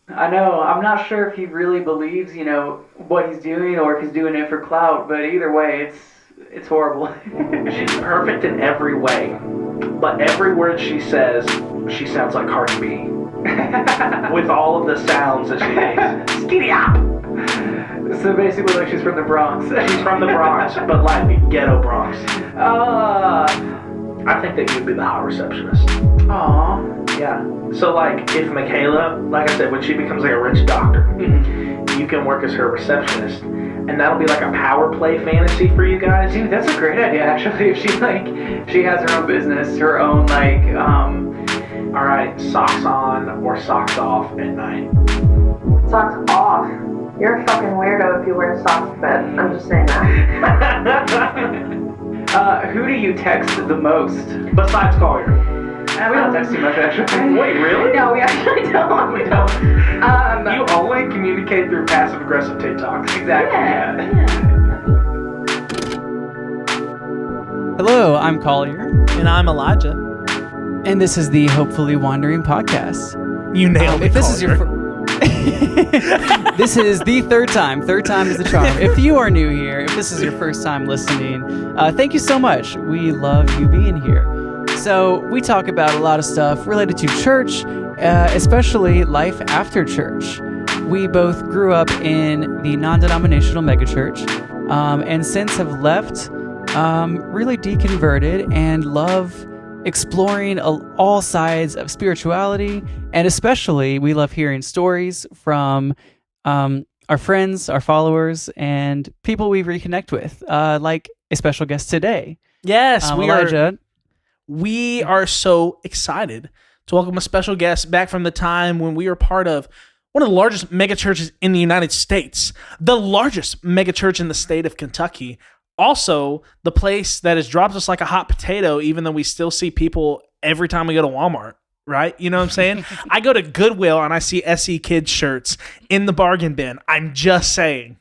I know. I'm not sure if he really believes, what he's doing or if he's doing it for clout. But either way, it's horrible. She's perfect in every way, but every word she says, she sounds like Cardi B. With all of the sounds that she makes. Skitty up! So basically, like she's from the Bronx. She's from the Bronx, but like ghetto Bronx. Ah. I think that you'd be the hot receptionist. Aw. Yeah. So like, if Michaela, like I said, when she becomes like a rich doctor, you can work as her receptionist, and that'll be like a power play fantasy for you guys. Dude, that's a great idea. Actually, if she has her own business, her own All right, socks on or socks off at night. Socks off. You're a fucking weirdo if you wear socks to bed. I'm just saying that. Who do you text the most? Besides Collier. We don't text too much, actually. Wait, really? No, we actually don't. We don't. You only communicate through passive-aggressive TikToks. Exactly. Yeah. Hello, I'm Collier, And I'm Elijah. and this is the Hopefully Wandering podcast. You nailed it. If this is your this is the third time. Third time is the charm. If you are new here, if this is your first time listening, thank you so much. We love you being here. So we talk about a lot of stuff related to church, especially life after church. We both grew up in the non-denominational megachurch, and since have left, really deconverted and love exploring all sides of spirituality, and especially we love hearing stories from our friends, our followers, and people we reconnect with, like a special guest today. Yes, Elijah. We are so excited to welcome a special guest back from the time when we were part of one of the largest megachurches in the United States, the largest megachurch in the state of Kentucky. Also, the place that has dropped us like a hot potato, even though we still see people every time we go to Walmart, right? You know what I'm saying? I go to Goodwill and I see SE Kids shirts in the bargain bin. I'm just saying.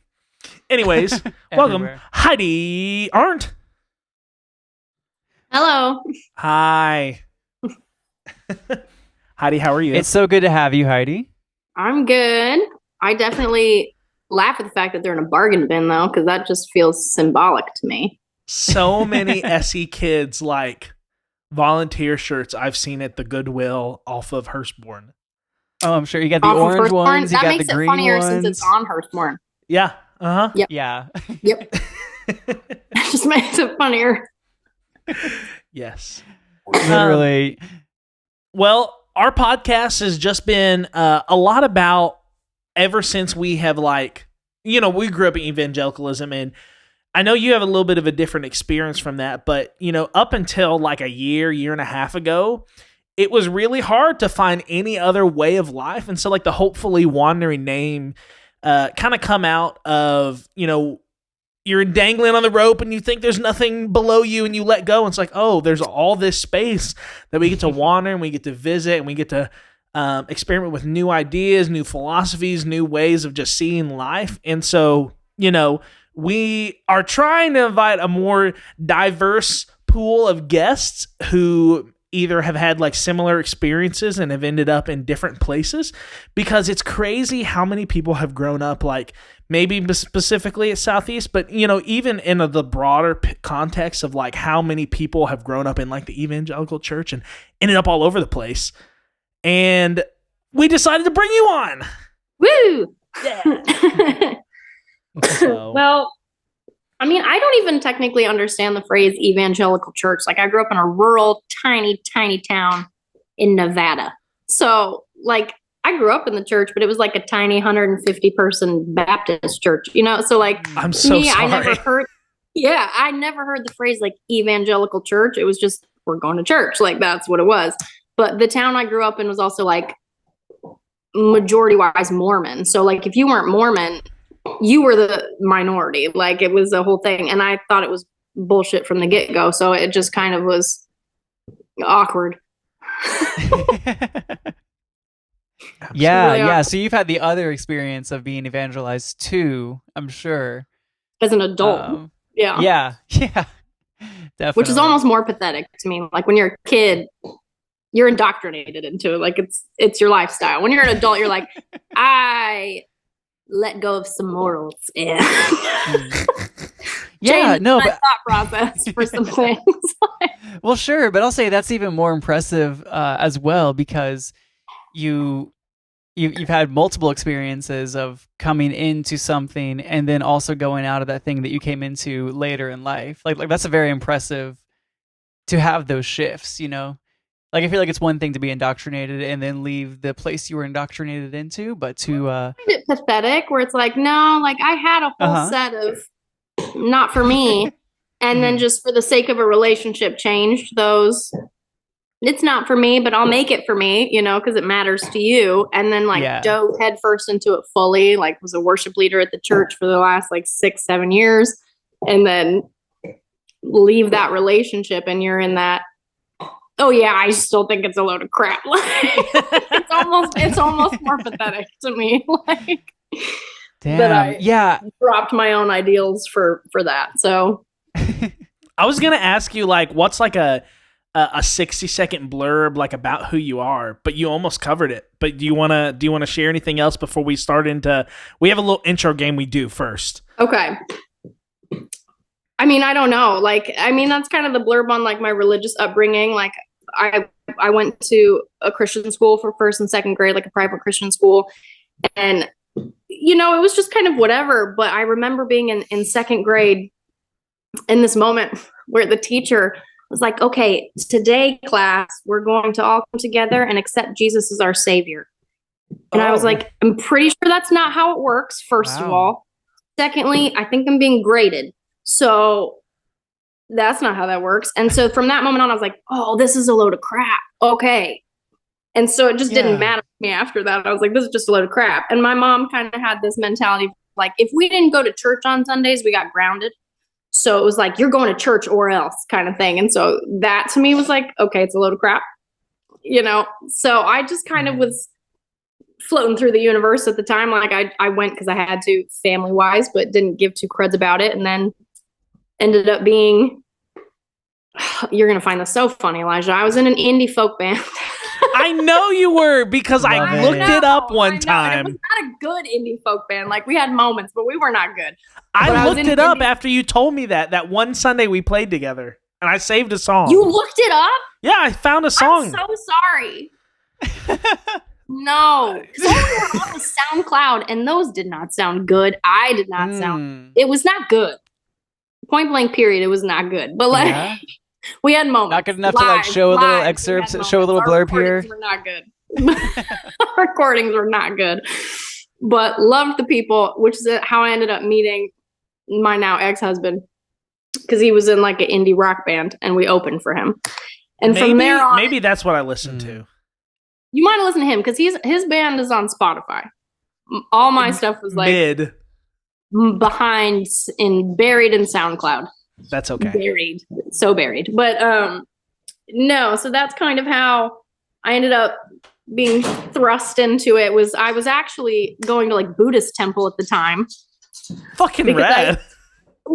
Anyways, welcome, Heidi Arndt. Hello. Hi. Heidi, how are you? It's so good to have you, Heidi. I'm good. I definitely laugh at the fact that they're in a bargain bin, though, because that just feels symbolic to me. So many SE Kids like volunteer shirts I've seen at the Goodwill off of Hurstbourne. Oh, I'm sure you got the Off of orange Hurstbourne? ones. You That got makes the it green funnier ones. since it's on Hurstbourne. Yeah. Uh-huh. Yep. Yeah. Yep. It just makes it funnier. Yes. Literally. Well, our podcast has just been a lot about ever since we have we grew up in evangelicalism, and I know you have a little bit of a different experience from that, but, up until like a year and a half ago, it was really hard to find any other way of life. And so like the Hopefully Wandering name kind of come out of, you're dangling on the rope and you think there's nothing below you and you let go. And it's like, oh, there's all this space that we get to wander and we get to visit and we get to experiment with new ideas, new philosophies, new ways of just seeing life. And so, we are trying to invite a more diverse pool of guests who either have had like similar experiences and have ended up in different places, because it's crazy how many people have grown up like maybe specifically at Southeast, but even in the broader context of like how many people have grown up in like the evangelical church and ended up all over the place. And we decided to bring you on. Woo! Yeah. So. Well, I mean, I don't even technically understand the phrase evangelical church. Like, I grew up in a rural, tiny, tiny town in Nevada. So, like, I grew up in the church, but it was like a tiny 150-person Baptist church, So, like, I'm so sorry. I never heard the phrase, like, evangelical church. It was just, we're going to church. Like, that's what it was. But the town I grew up in was also, like, majority-wise Mormon. So, like, if you weren't Mormon, you were the minority. Like, it was a whole thing. And I thought it was bullshit from the get-go. So it just kind of was awkward. Yeah. So you've had the other experience of being evangelized too, I'm sure. As an adult. Yeah. Yeah. Definitely. Which is almost more pathetic to me. Like, when you're a kid, you're indoctrinated into it. Like, it's your lifestyle. When you're an adult, you're like, I let go of some morals and Yeah, changed no, my but thought process for some things. well, sure, but I'll say that's even more impressive as well because you've had multiple experiences of coming into something and then also going out of that thing that you came into later in life. Like that's a very impressive to have those shifts, you know? Like I feel like it's one thing to be indoctrinated and then leave the place you were indoctrinated into, but to I find it pathetic where it's like, no, like I had a whole set of not for me. And then just for the sake of a relationship changed those. It's not for me, but I'll make it for me, you know, because it matters to you. And then like dove headfirst into it fully, like was a worship leader at the church for the last like 6-7 years. And then leave that relationship and you're in that, oh yeah, I still think it's a load of crap. It's almost more pathetic to me. Like damn, that I yeah, dropped my own ideals for that. So I was gonna ask you like, what's like a 60-second blurb like about who you are, but you almost covered it. But do you wanna share anything else before we start into? We have a little intro game we do first. okay. I mean, I don't know. Like, I mean, that's kind of the blurb on like my religious upbringing. Like, I went to a Christian school for first and second grade, like a private Christian school, and you know, it was just kind of whatever. But I remember being in second grade in this moment where the teacher was like, "Okay, today, class, we're going to all come together and accept Jesus as our Savior." And I was like, "I'm pretty sure that's not how it works." First of all, secondly, I think I'm being graded. So that's not how that works. And so from that moment on, I was like, oh, this is a load of crap. Okay. And so it just didn't matter to me after that. I was like, this is just a load of crap. And my mom kind of had this mentality, like, if we didn't go to church on Sundays, we got grounded. So it was like, you're going to church or else kind of thing. And so that to me was like, okay, it's a load of crap, you know? So I just kind of was floating through the universe at the time. Like I went because I had to family wise, but didn't give two creds about it. And then ended up being, you're going to find this so funny, Elijah. I was in an indie folk band. I know you were because I looked it up one time. It was not a good indie folk band. Like we had moments, but we were not good. I looked it up after you told me that one Sunday we played together and I saved a song. You looked it up? Yeah, I found a song. I'm so sorry. No. So we were on the SoundCloud and those did not sound good. I did not sound, it was not good. Point blank period. It was not good. But like we had moments. Not good enough to like show a little excerpt, show a little blurb here. Were not good. Recordings were not good. But loved the people, which is how I ended up meeting my now ex-husband. Because he was in like an indie rock band and we opened for him. And from there on, maybe that's what I listened to. You might have listened to him because his band is on Spotify. All my stuff was like behind and buried in SoundCloud. That's okay. Buried. So buried. But no, so that's kind of how I ended up being thrust into it. I was actually going to like Buddhist temple at the time. Fucking rad.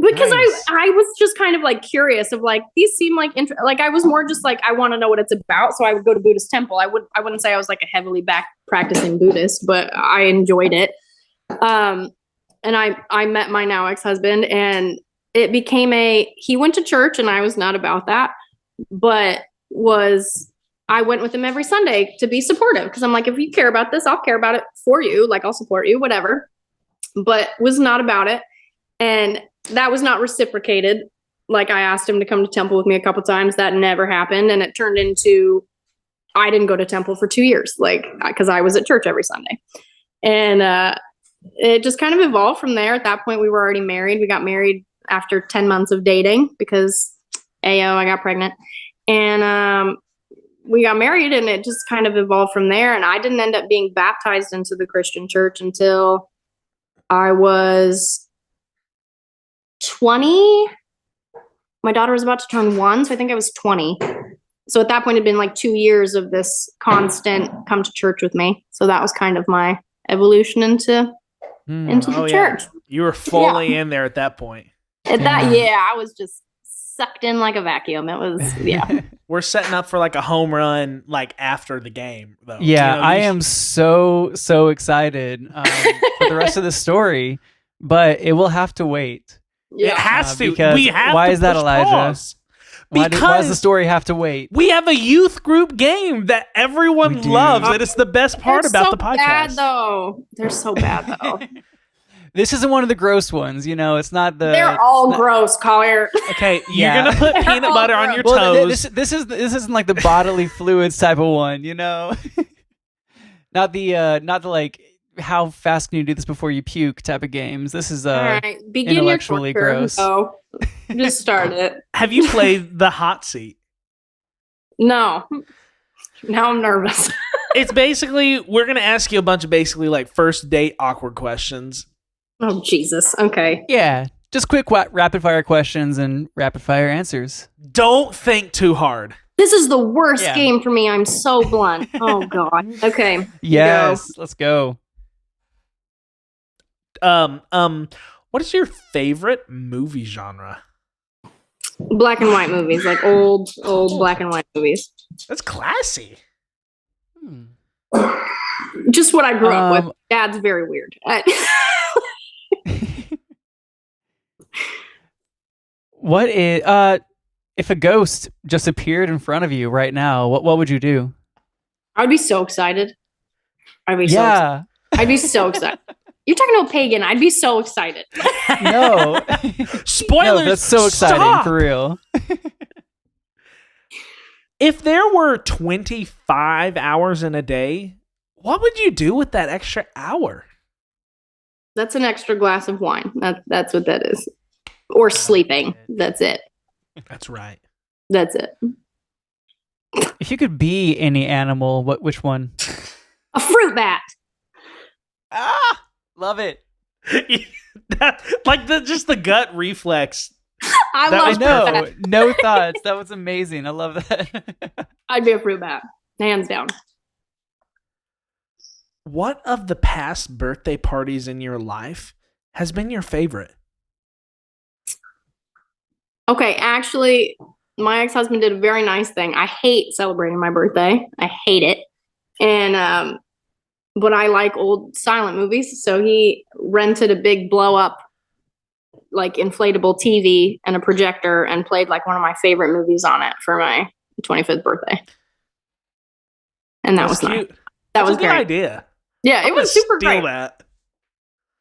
Because nice. I was just kind of like curious of like, these seem like like I was more just like, I want to know what it's about. So I would go to Buddhist temple. I wouldn't say I was like a heavily back practicing Buddhist, but I enjoyed it. And I met my now ex-husband and it became he went to church and I was not about that, but I went with him every Sunday to be supportive. Cause I'm like, if you care about this, I'll care about it for you. Like I'll support you, whatever, but was not about it. And that was not reciprocated. Like I asked him to come to temple with me a couple times. That never happened. And it turned into, I didn't go to temple for 2 years, like, cause I was at church every Sunday. And, it just kind of evolved from there. At that point, we were already married. We got married after 10 months of dating because I got pregnant. And we got married and it just kind of evolved from there. And I didn't end up being baptized into the Christian church until I was 20. My daughter was about to turn 1, so I think I was 20. So at that point, it had been like 2 years of this constant come to church with me. So that was kind of my evolution into the church. You were fully in there at that point. I was just sucked in like a vacuum. It was, We're setting up for like a home run like after the game, though. Yeah, You know, I am so excited for the rest of the story, but it will have to wait. It has to. Because We have why to is that, push Elijah? pause. Why does the Because story have to wait? we have a youth group game that everyone We do. loves, and it's the best part They're about so the podcast. bad, though. They're so bad, though. This isn't one of the gross ones, you know. It's not the. They're all gross, Collier. Okay, Yeah. you're gonna put peanut butter on your Well, toes. this isn't like the bodily fluids type of one, you know. not the like how fast can you do this before you puke type of games. This is All right, begin your intellectually torture. gross. Oh, just start it. Have you played the hot seat? No. Now I'm nervous. It's basically we're gonna ask you a bunch of basically like first date awkward questions. Oh, Jesus. Okay. Yeah, just quick rapid fire questions and rapid fire answers. Don't think too hard. This is the worst Yeah. game for me. I'm so blunt. Oh, God. Okay. Yes, let's go. What is your favorite movie genre? Black and white movies, like old black and white movies. That's classy. Just what I grew up Um, with. Dad's very weird. What is if a ghost just appeared in front of you right now? What would you do? I'd be so excited. I'd be so excited. You're talking to a pagan. I'd be so excited. No. Spoilers. No, that's so exciting stop. for real. If there were 25 hours in a day, what would you do with that extra hour? That's an extra glass of wine. That's what that is. Or sleeping. That's it. That's right. That's it. If you could be any animal, which one? A fruit bat. Ah, love it. Just the gut reflex. I That love was fruit No, bat. no thoughts. That was amazing. I love that. I'd be a fruit bat. Hands down. What of the past birthday parties in your life has been your favorite? Okay, actually, my ex-husband did a very nice thing. I hate celebrating my birthday. I hate it. And but I like old silent movies, so he rented a big blow up like inflatable TV and a projector and played like one of my favorite movies on it for my 25th birthday. And that was nice. cute. That That's was a good great. idea. Yeah, it I'm was gonna super steal great. that.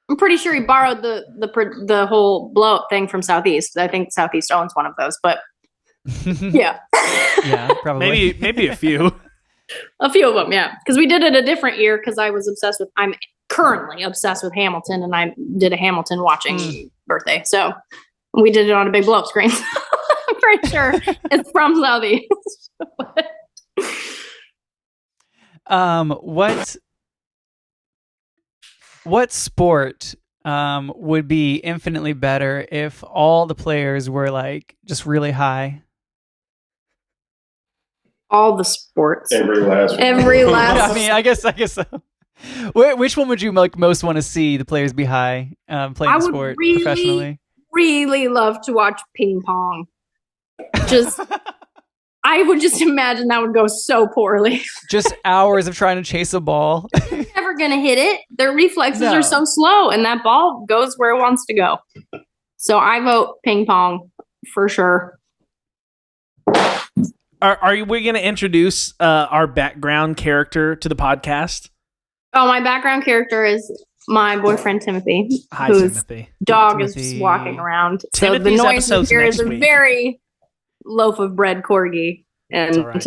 I'm pretty sure he borrowed the whole blow up thing from Southeast. I think Southeast owns one of those, but yeah. Yeah, probably. Maybe a few. A few of them, yeah. Because we did it a different year because I'm currently obsessed with Hamilton and I did a Hamilton watching birthday. So we did it on a big blow up screen. I'm pretty sure it's from Southeast. What sport would be infinitely better if all the players were like just really high? All the sports. Every last one. Every last I mean, I guess so. Which one would you like most want to see the players be high playing I the would sport really- professionally? really love to watch ping pong. Just I would just imagine that would go so poorly. Just hours of trying to chase a ball. Never gonna hit it. Their reflexes No. are so slow, and that ball goes where it wants to go. So I vote ping pong for sure. Are we going to introduce our background character to the podcast? Oh, my background character is my boyfriend Timothy, Hi, whose Timothy. dog is Timothy. just walking around. So Timothy's the noise you episode's hear is next a week. very loaf of bread corgi It's all and right.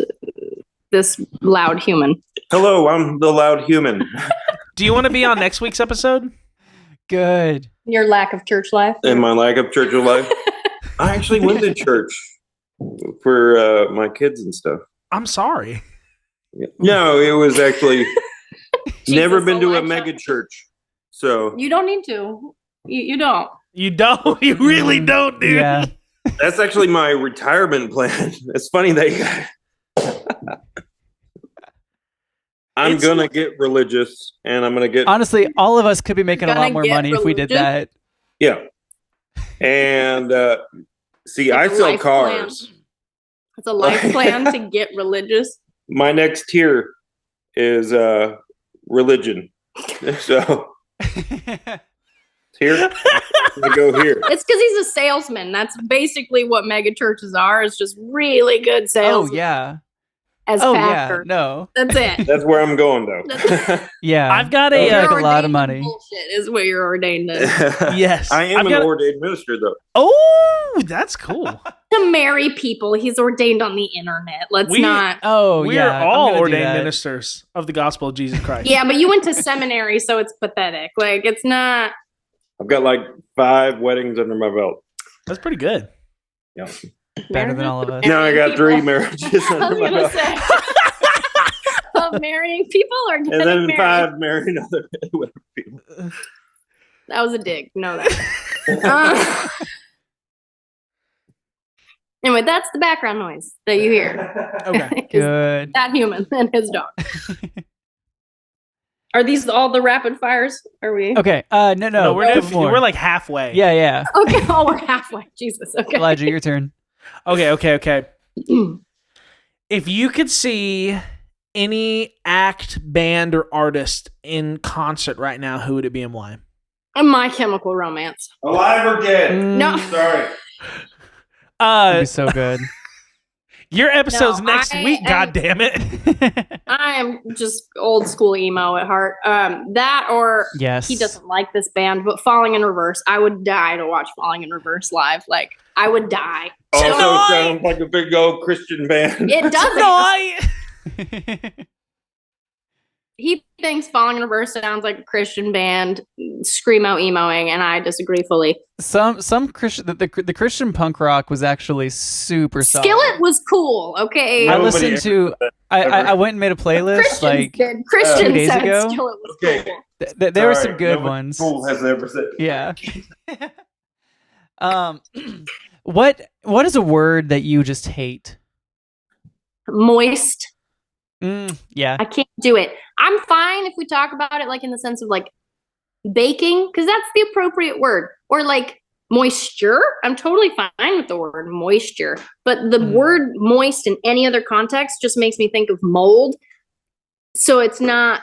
this loud human. Hello, I'm the loud human. Do you want to be on next week's episode? Good. Your lack of church life. In my lack of church life, I actually went to church for my kids and stuff. I'm sorry. No, it was actually never Jesus, been to a Elijah. mega church. So You don't need to. You don't. You don't. You really don't, dude. Yeah. that's actually my retirement plan. It's funny that I'm It's- gonna get religious and I'm gonna get Honestly, all of us could be making a lot Gonna more get money if we did religion? that. yeah. And see, I Like a sell life plan. cars. It's a life plan to get religious. My next tier is religion. So here, we go here. It's because he's a salesman. That's basically what mega churches are. Is just really good sales. Oh yeah. As Oh pastor. yeah. No. That's it. That's where I'm going, though. Yeah. I've got It'll a take a lot of Ordained money. Bullshit is what you're ordained in. yes. I am I've an got ordained minister, though. Oh, that's cool. To marry people. He's ordained on the internet. Let's We- not. Oh We yeah. are I'm all gonna do ordained that. ministers of the gospel of Jesus Christ. Yeah, but you went to seminary, so it's pathetic. Like, it's not. I've got like 5 weddings under my belt. That's pretty good. Yeah. Better than all of us. Now I got 3 People. marriages I under was my gonna belt. say. Of marrying people or getting And then married? 5 marrying other people. That was a dig. Know that. Anyway, that's the background noise that you hear. Okay. Good. That human and his dog. Are these all the rapid fires? Are we? Okay. No. No, we're, couple more. we're like halfway. Yeah, yeah. Okay. Oh, we're halfway. Jesus. Okay. Elijah, your turn. Okay. If you could see any act, band, or artist in concert right now, who would it be and why? My Chemical Romance. Alive or dead? No. Sorry. That'd be so good. Your episode's No, next I week, am- God damn it. I am just old school emo at heart. That or Yes. he doesn't like this band, but Falling in Reverse. I would die to watch Falling in Reverse live. Like, I would die. Also Tonight. sounds like a big old Christian band. It doesn't. Tonight. He thinks Falling in Reverse sounds like a Christian band, screamo emoing, and I disagree fully. Some Christian the Christian punk rock was actually super solid. Skillet was cool, okay? I Nobody listened to I went and made a playlist Christians like did. Christians 2 days said ago. Skillet was Okay. cool. there were Sorry, some good nobody ones. Fool has ever said. Yeah. What is a word that you just hate? Moist. Yeah. I can't do it. I'm fine if we talk about it like in the sense of like baking, because that's the appropriate word. Or like moisture. I'm totally fine with the word moisture. But the word moist in any other context just makes me think of mold. So it's not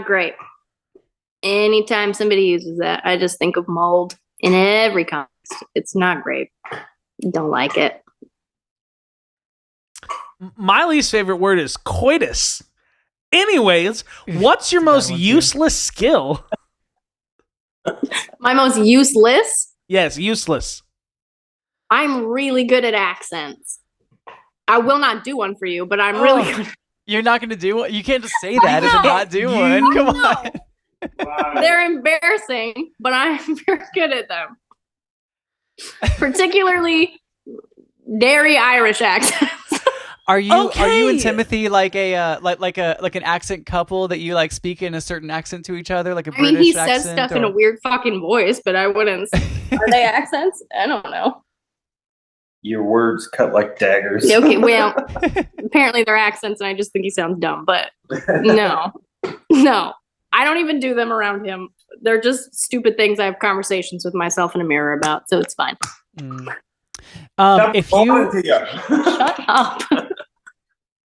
great. Anytime somebody uses that, I just think of mold in every context. It's not great. Don't like it. My least favorite word is coitus. Anyways, what's your It's a bad most one, too. useless skill? My most useless. Yes, useless. I'm really good at accents. I will not do one for you, but I'm really Oh. good. You're not gonna do one? You can't just say that and then know. not do one. Come know. on. They're embarrassing, but I'm very good at them. Particularly dairy Irish accents. Are you Okay. and Timothy like a like an accent couple that you like speak in a certain accent to each other, like a I British mean, he accent? says stuff or- in a weird fucking voice, but I wouldn't. Are they accents? I don't know. Your words cut like daggers. Okay, well, apparently they're accents, and I just think he sounds dumb. But no, I don't even do them around him. They're just stupid things I have conversations with myself in a mirror about, so it's fine. Stop If falling you to ya. Shut up.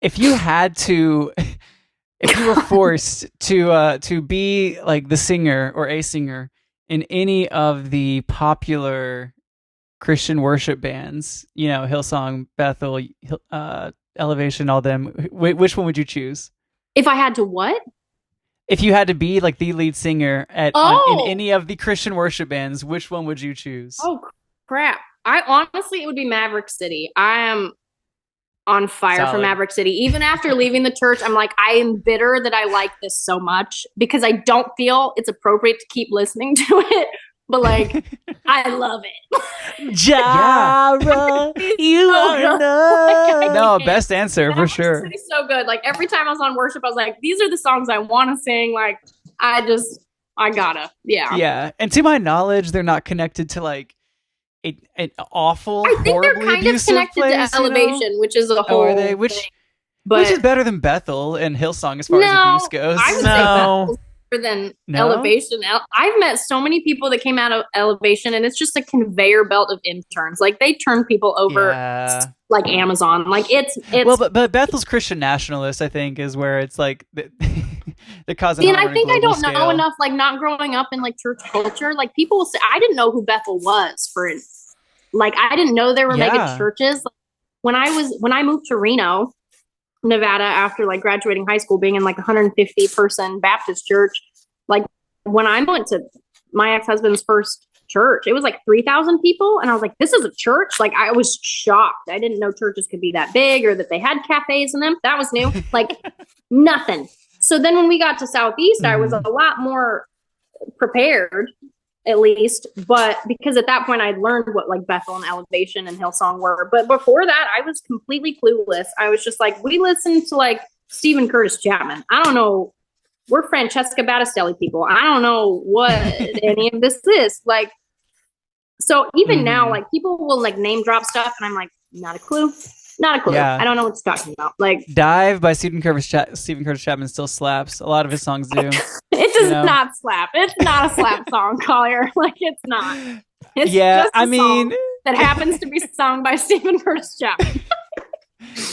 if you had to if you were forced to be like the singer or a singer in any of the popular Christian worship bands, you know, Hillsong, Bethel, Elevation, all them, which one would you choose? If I had to what? If you had to be like the lead singer in Oh. any of the Christian worship bands, which one would you choose? Oh crap! I honestly, it would be Maverick City. I am on fire for Solid. Maverick City. Even after leaving the church, I'm like, I am bitter that I like this so much because I don't feel it's appropriate to keep listening to it. But like, I love it. Jara, you Oh, are God. enough. No, can't. best answer for Maverick sure. City's so good. Like every time I was on worship, I was like, these are the songs I want to sing. Like, I gotta. Yeah. Yeah, and to my knowledge, they're not connected to like an awful, I think they're horribly kind of abusive connected place, to you know? Elevation, which is a whole. Oh, are they? Which thing. But is better than Bethel and Hillsong as far as No, abuse goes? I would say No. Bethel's than No? Elevation. I've met so many people that came out of Elevation, and it's just a conveyor belt of interns. Like they turn people over Yeah. like Amazon. Like it's Well, but Bethel's Christian Nationalist, I think, is where it's like they're causing. See, and harm I on a think I global don't know scale. enough, like not growing up in like church culture. Like people will say, I didn't know who Bethel was for, like I didn't know there were mega churches. Like, when I moved to Reno, Nevada, after like graduating high school, being in like 150 person Baptist church, like when I went to my ex-husband's first church, it was like 3,000 people, and I was like, this is a church? Like I was shocked. I didn't know churches could be that big or that they had cafes in them. That was new. Like nothing. So then when we got to Southeast, I was a lot more prepared, at least, but because at that point I'd learned what like Bethel and Elevation and Hillsong were. But before that, I was completely clueless. I was just like, we listened to like Stephen Curtis Chapman. I don't know. We're Francesca Battistelli people. I don't know what any of this is. Like, so even now, like people will like name drop stuff, and I'm like, not a clue. Not a clue. Yeah. I don't know what you're talking about. Like Dive by Stephen Curtis Chapman still slaps. A lot of his songs do. it does not slap. It's not a slap song, Collier. Like it's not. It's just a song that happens to be sung by Stephen Curtis Chapman.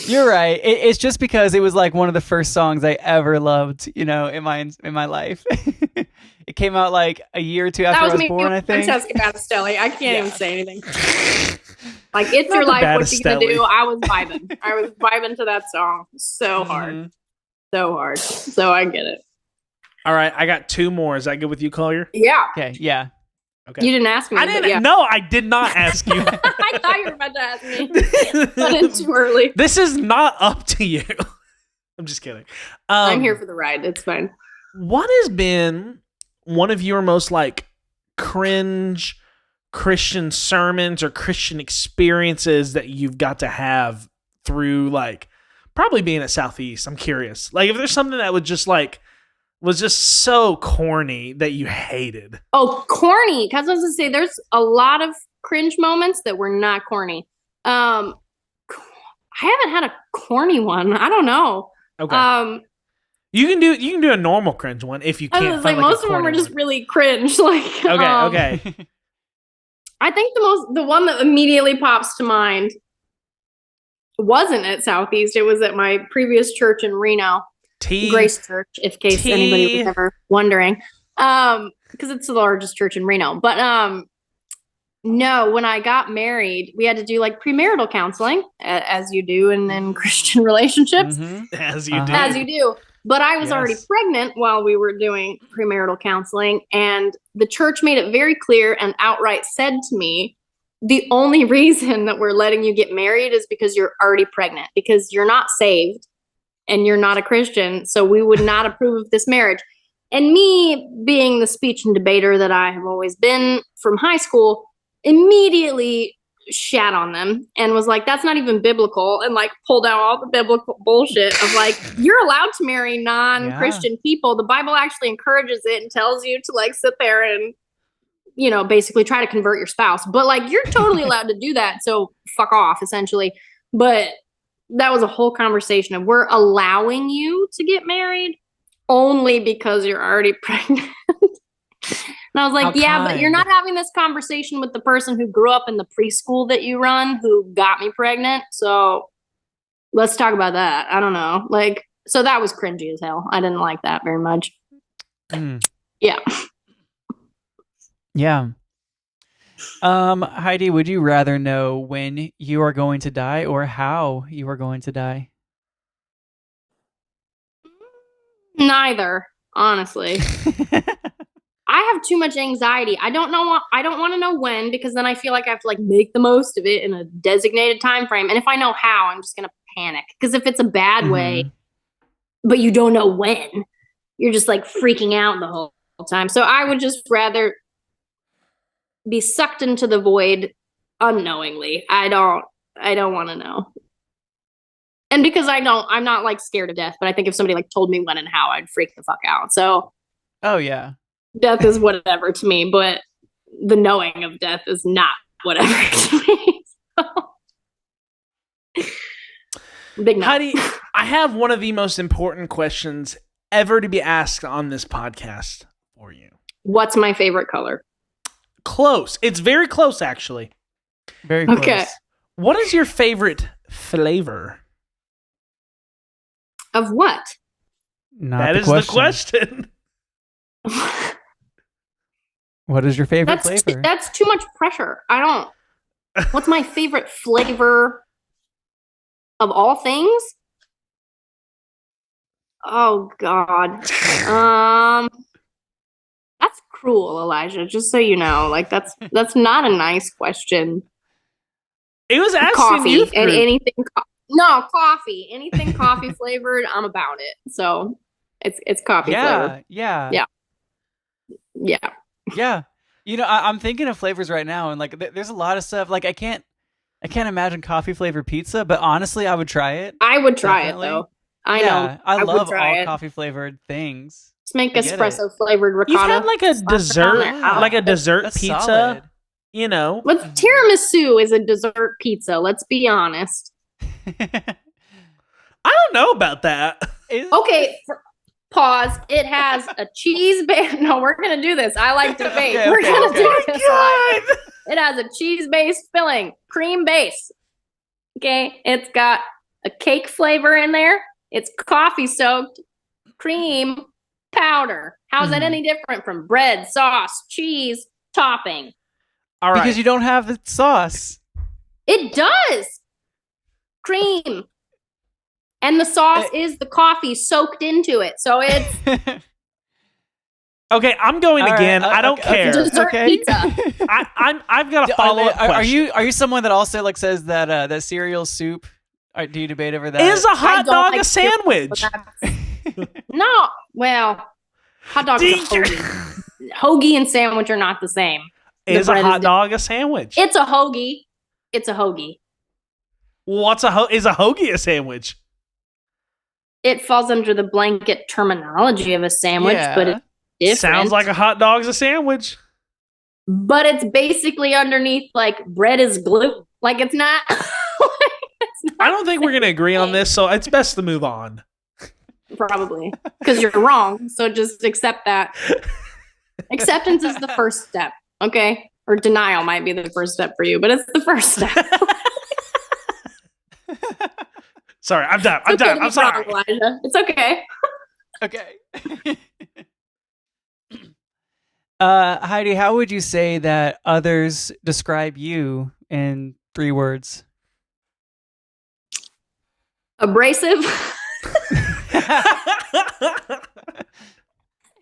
You're right. It's just because it was like one of the first songs I ever loved, in my life. It came out like a year or two after I was born, I think. Francesca Battistelli. I can't even say anything. Like, it's your life, what you gonna do? I was vibing to that song so hard. So hard. So I get it. All right, I got two more. Is that good with you, Collier? Yeah. Okay, yeah. Okay. You didn't ask me. I didn't. No, I did not ask you. I thought you were about to ask me. But it's too early. This is not up to you. I'm just kidding. I'm here for the ride. It's fine. What has been one of your most like cringe Christian sermons or Christian experiences that you've got to have through like probably being at Southeast? I'm curious. Like if there's something that was just so corny that you hated. Oh, corny. Because I was going to say, there's a lot of cringe moments that were not corny. I haven't had a corny one. I don't know. Okay. You can do a normal cringe one if you can't. I was like, most of them were just really cringe. Like, okay. I think the one that immediately pops to mind wasn't at Southeast. It was at my previous church in Reno. Grace Church, if in case anybody was ever wondering, because it's the largest church in Reno. But no, when I got married, we had to do like premarital counseling, as you do in Christian relationships, as you do. As you do. But I was already pregnant while we were doing premarital counseling, and the church made it very clear and outright said to me, the only reason that we're letting you get married is because you're already pregnant, because you're not saved. And you're not a Christian, so we would not approve of this marriage. And me, being the speech and debater that I have always been from high school, immediately shat on them and was like, that's not even biblical, and like pulled out all the biblical bullshit of like, you're allowed to marry non-Christian people. The Bible actually encourages it and tells you to like sit there and, basically try to convert your spouse. But like, you're totally allowed to do that, so fuck off, essentially. But that was a whole conversation of we're allowing you to get married only because you're already pregnant. And I was like, but you're not having this conversation with the person who grew up in the preschool that you run, who got me pregnant. So let's talk about that. I don't know. Like, so that was cringy as hell. I didn't like that very much. Yeah. Yeah. Heidi, would you rather know when you are going to die or how you are going to die? Neither, honestly. I have too much anxiety. I don't want to know when, because then I feel like I have to like make the most of it in a designated time frame. And if I know how, I'm just going to panic. Because if it's a bad way, but you don't know when, you're just like freaking out the whole time. So I would just rather be sucked into the void unknowingly. I don't want to know. And because I'm not like scared of death, but I think if somebody like told me when and how, I'd freak the fuck out. So death is whatever to me, but the knowing of death is not whatever to me. So. Big no. Heidi, I have one of the most important questions ever to be asked on this podcast for you. What's my favorite color? Close. It's very close, actually. Very close. Okay. What is your favorite flavor? Of what? Not That the is question. the question. What is your favorite flavor? That's too much pressure. I don't. What's my favorite flavor of all things? Oh God. That's cruel, Elijah. Just so you know, like that's not a nice question. It was asking Coffee youth and group. anything. No, coffee. Anything coffee flavored, I'm about it. So it's coffee flavor. Yeah. Yeah. Yeah. You know, I'm thinking of flavors right now, and like, there's a lot of stuff. Like, I can't imagine coffee flavored pizza, but honestly, I would try it. I would try Definitely. it though. I know. I would love try all it. coffee flavored things. Just make I get espresso flavored ricotta. You've had like a dessert, Yeah. like a dessert That's pizza. solid. You know, What's tiramisu is a dessert pizza. Let's be honest. I don't know about that. Okay, pause. It has a cheese base. No, we're gonna do this. I like debate. Okay, We're okay, gonna okay. do this. God. It has a cheese based filling, cream base. Okay, it's got a cake flavor in there. It's coffee soaked cream powder. How's that any different from bread, sauce, cheese, topping? All right. Because you don't have the sauce. It does. Cream. And the sauce is the coffee soaked into it. So it's Okay, I'm going All right, again. I don't care. Dessert pizza. I've got a follow up question. Are you someone that also like says that that cereal soup? Do you debate over that? Is a hot don't dog like a sandwich? No. Well, hot dog is a hoagie. Hoagie and sandwich are not the same. Is a bread hot is dog a sandwich? It's a hoagie. It's a hoagie. What's is a hoagie a sandwich? It falls under the blanket terminology of a sandwich, Yeah. but it's different. Sounds like a hot dog's a sandwich. But it's basically underneath like bread is gluten. Like it's not. I don't think we're going to agree on this, so it's best to move on. Probably because you're wrong. So just accept that. Acceptance is the first step. Okay. Or denial might be the first step for you, but it's the first step. Sorry, I'm done. It's okay to I'm be sorry. wrong, Elijah. It's okay. Okay. Heidi, how would you say that others describe you in 3 words? Abrasive.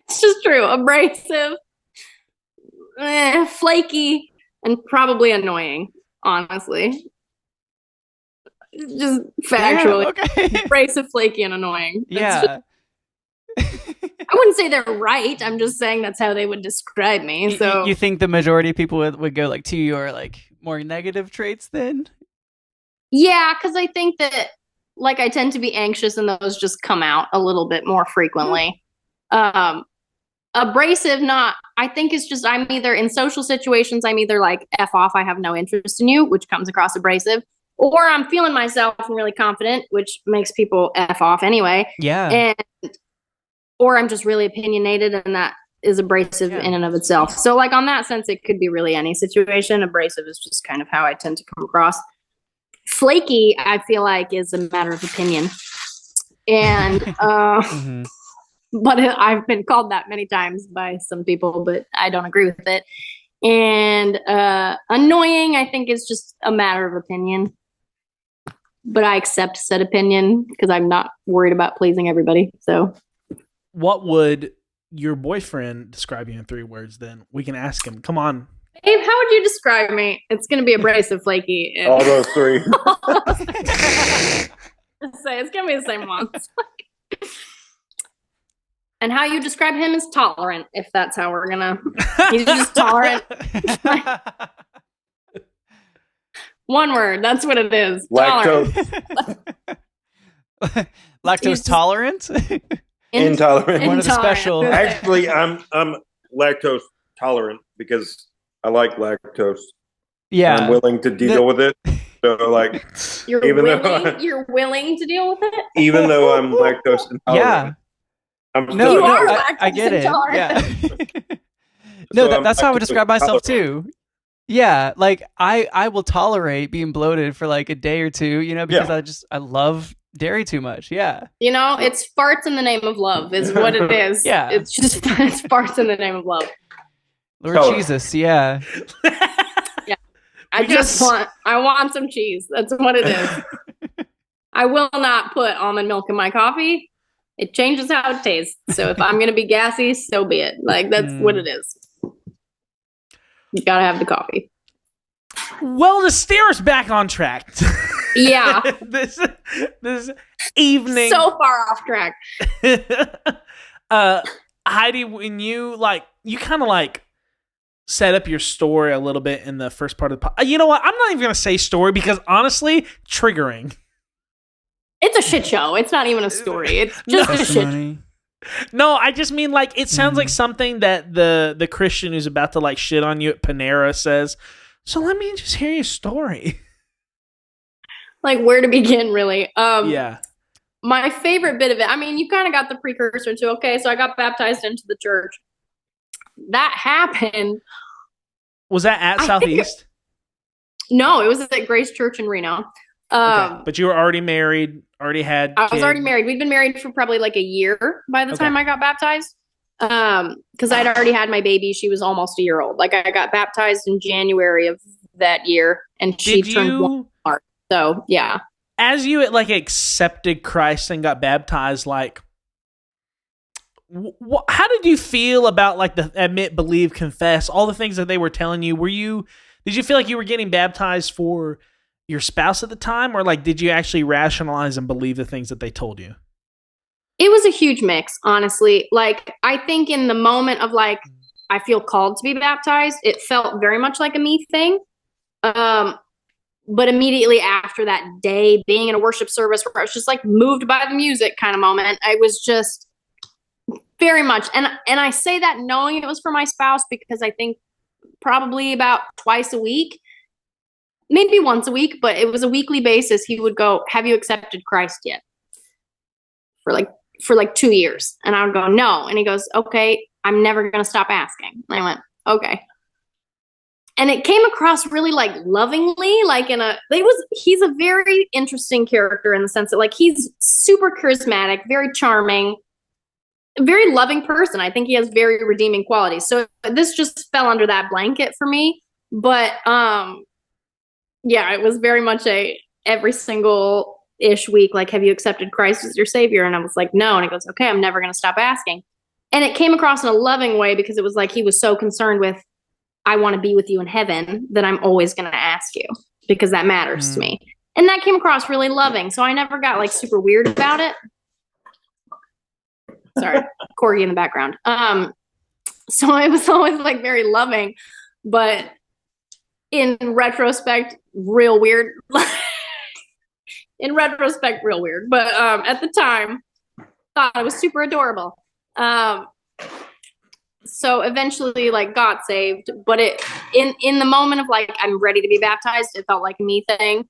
It's just true. Abrasive, flaky, and probably annoying, honestly. Just factually. Yeah, okay. Abrasive, flaky, and annoying. That's Yeah. I wouldn't say they're right. I'm just saying that's how they would describe me. So You think the majority of people would go like to your like more negative traits then? yeah, because I think that like I tend to be anxious and those just come out a little bit more frequently. Abrasive, I think it's just I'm either in social situations, I'm either like F off, I have no interest in you, which comes across abrasive, or I'm feeling myself and really confident, which makes people F off anyway. Yeah. Or I'm just really opinionated and that is abrasive in and of itself. So like on that sense, it could be really any situation. Abrasive is just kind of how I tend to come across. Flaky, I feel like, is a matter of opinion. And but I've been called that many times by some people, but I don't agree with it. And annoying, I think, is just a matter of opinion. But I accept said opinion because I'm not worried about pleasing everybody. So What would your boyfriend describe you in 3 words then? We can ask him. Come on. Abe, how would you describe me? It's going to be abrasive, flaky. And All those 3. it's going to be the same ones. And how you describe him is tolerant, if that's how we're going to. He's just tolerant. One word. That's what it is. Tolerant. Lactose Lactose tolerant? intolerant. One of the special- Actually, I'm lactose tolerant because I like lactose. Yeah. I'm willing to deal with it. So like, You're Even though willing to deal with it? even though I'm lactose intolerant, I'm No, You no, are I get lactose it. intolerant. Yeah. No, So I'm that's how I would lactose describe myself intolerant. too. Yeah, like I will tolerate being bloated for like a day or two, because I love dairy too much. Yeah. You know, it's farts in the name of love is what it is. Yeah. It's just it's farts in the name of love. Lord Tell her. Jesus, yeah. I want some cheese. That's what it is. I will not put almond milk in my coffee. It changes how it tastes. So if I'm gonna be gassy, so be it. Like that's what it is. You gotta have the coffee. Well, to steer us back on track. Yeah. this evening. So far off track. Heidi, when you kind of set up your story a little bit in the first part of the you know what? I'm not even going to say story because honestly, triggering. It's a shit show. It's not even a story. It's just a shit show. Testimony. No, I just mean it sounds like something that the Christian who's about to shit on you at Panera says. So let me just hear your story. Like where to begin, really. Yeah. My favorite bit of it, I mean, you kind of got the precursor to, okay, so I got baptized into the church. That happened. Was that at Southeast? No, it was at Grace Church in Reno. Okay. But you were already married, already had I was kids. already married. We'd been married for probably a year by the time I got baptized. Because I'd already had my baby. She was almost a year old. I got baptized in January of that year, and she turned 1 in March. So, yeah. As you accepted Christ and got baptized, how did you feel about the admit, believe, confess, all the things that they were telling you? Did you feel like you were getting baptized for your spouse at the time, or did you actually rationalize and believe the things that they told you? It was a huge mix, honestly. I think in the moment of I feel called to be baptized, it felt very much like a me thing. But immediately after that day, being in a worship service where I was just moved by the music kind of moment, I was just very much, and I say that knowing it was for my spouse because I think probably about twice a week, maybe once a week, but it was a weekly basis. He would go, "Have you accepted Christ yet?" For 2 years. And I would go, "No." And he goes, "Okay, I'm never going to stop asking." And I went, "Okay." And it came across really lovingly, he's a very interesting character in the sense that he's super charismatic, very charming, very loving person. I think he has very redeeming qualities. So this just fell under that blanket for me. But yeah, it was very much every single ish week, "Have you accepted Christ as your savior?" And I was like, "No." And he goes, "Okay, I'm never going to stop asking." And it came across in a loving way because it was he was so concerned with, "I want to be with you in heaven, that I'm always going to ask you because that matters to me." And that came across really loving. So I never got super weird about it. Sorry, corgi in the background. So it was always very loving, but in retrospect, real weird. In retrospect, real weird. But at the time, thought it was super adorable. So eventually got saved, but it in the moment of I'm ready to be baptized, it felt like a me thing.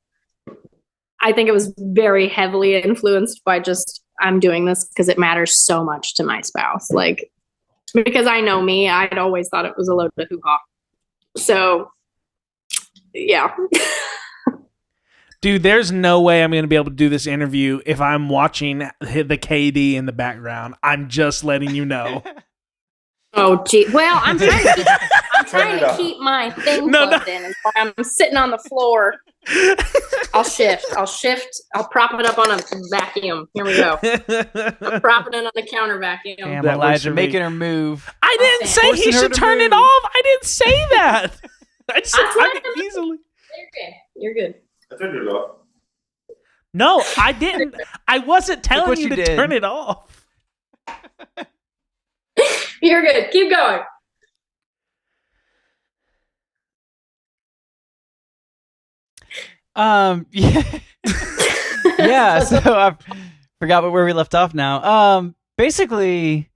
I think it was very heavily influenced by just, I'm doing this because it matters so much to my spouse. Because I know me, I'd always thought it was a load of hoo-ha. So yeah. Dude, there's no way I'm going to be able to do this interview if I'm watching the KD in the background. I'm just letting you know. Oh, gee. Well, I'm trying to keep my thing plugged in. I'm sitting on the floor. I'll shift. I'll prop it up on a vacuum. Here we go. I'm propping it on the counter vacuum. Damn, That works Elijah, for me. making her move. I didn't say he Forcing her should to turn it move. off. I didn't say that. I just said That's what I could easily. You're good. I turned it off. No, I didn't. I wasn't telling what you you to did. turn it off. You're good. Keep going. Yeah. Yeah, so I forgot where we left off now. Basically,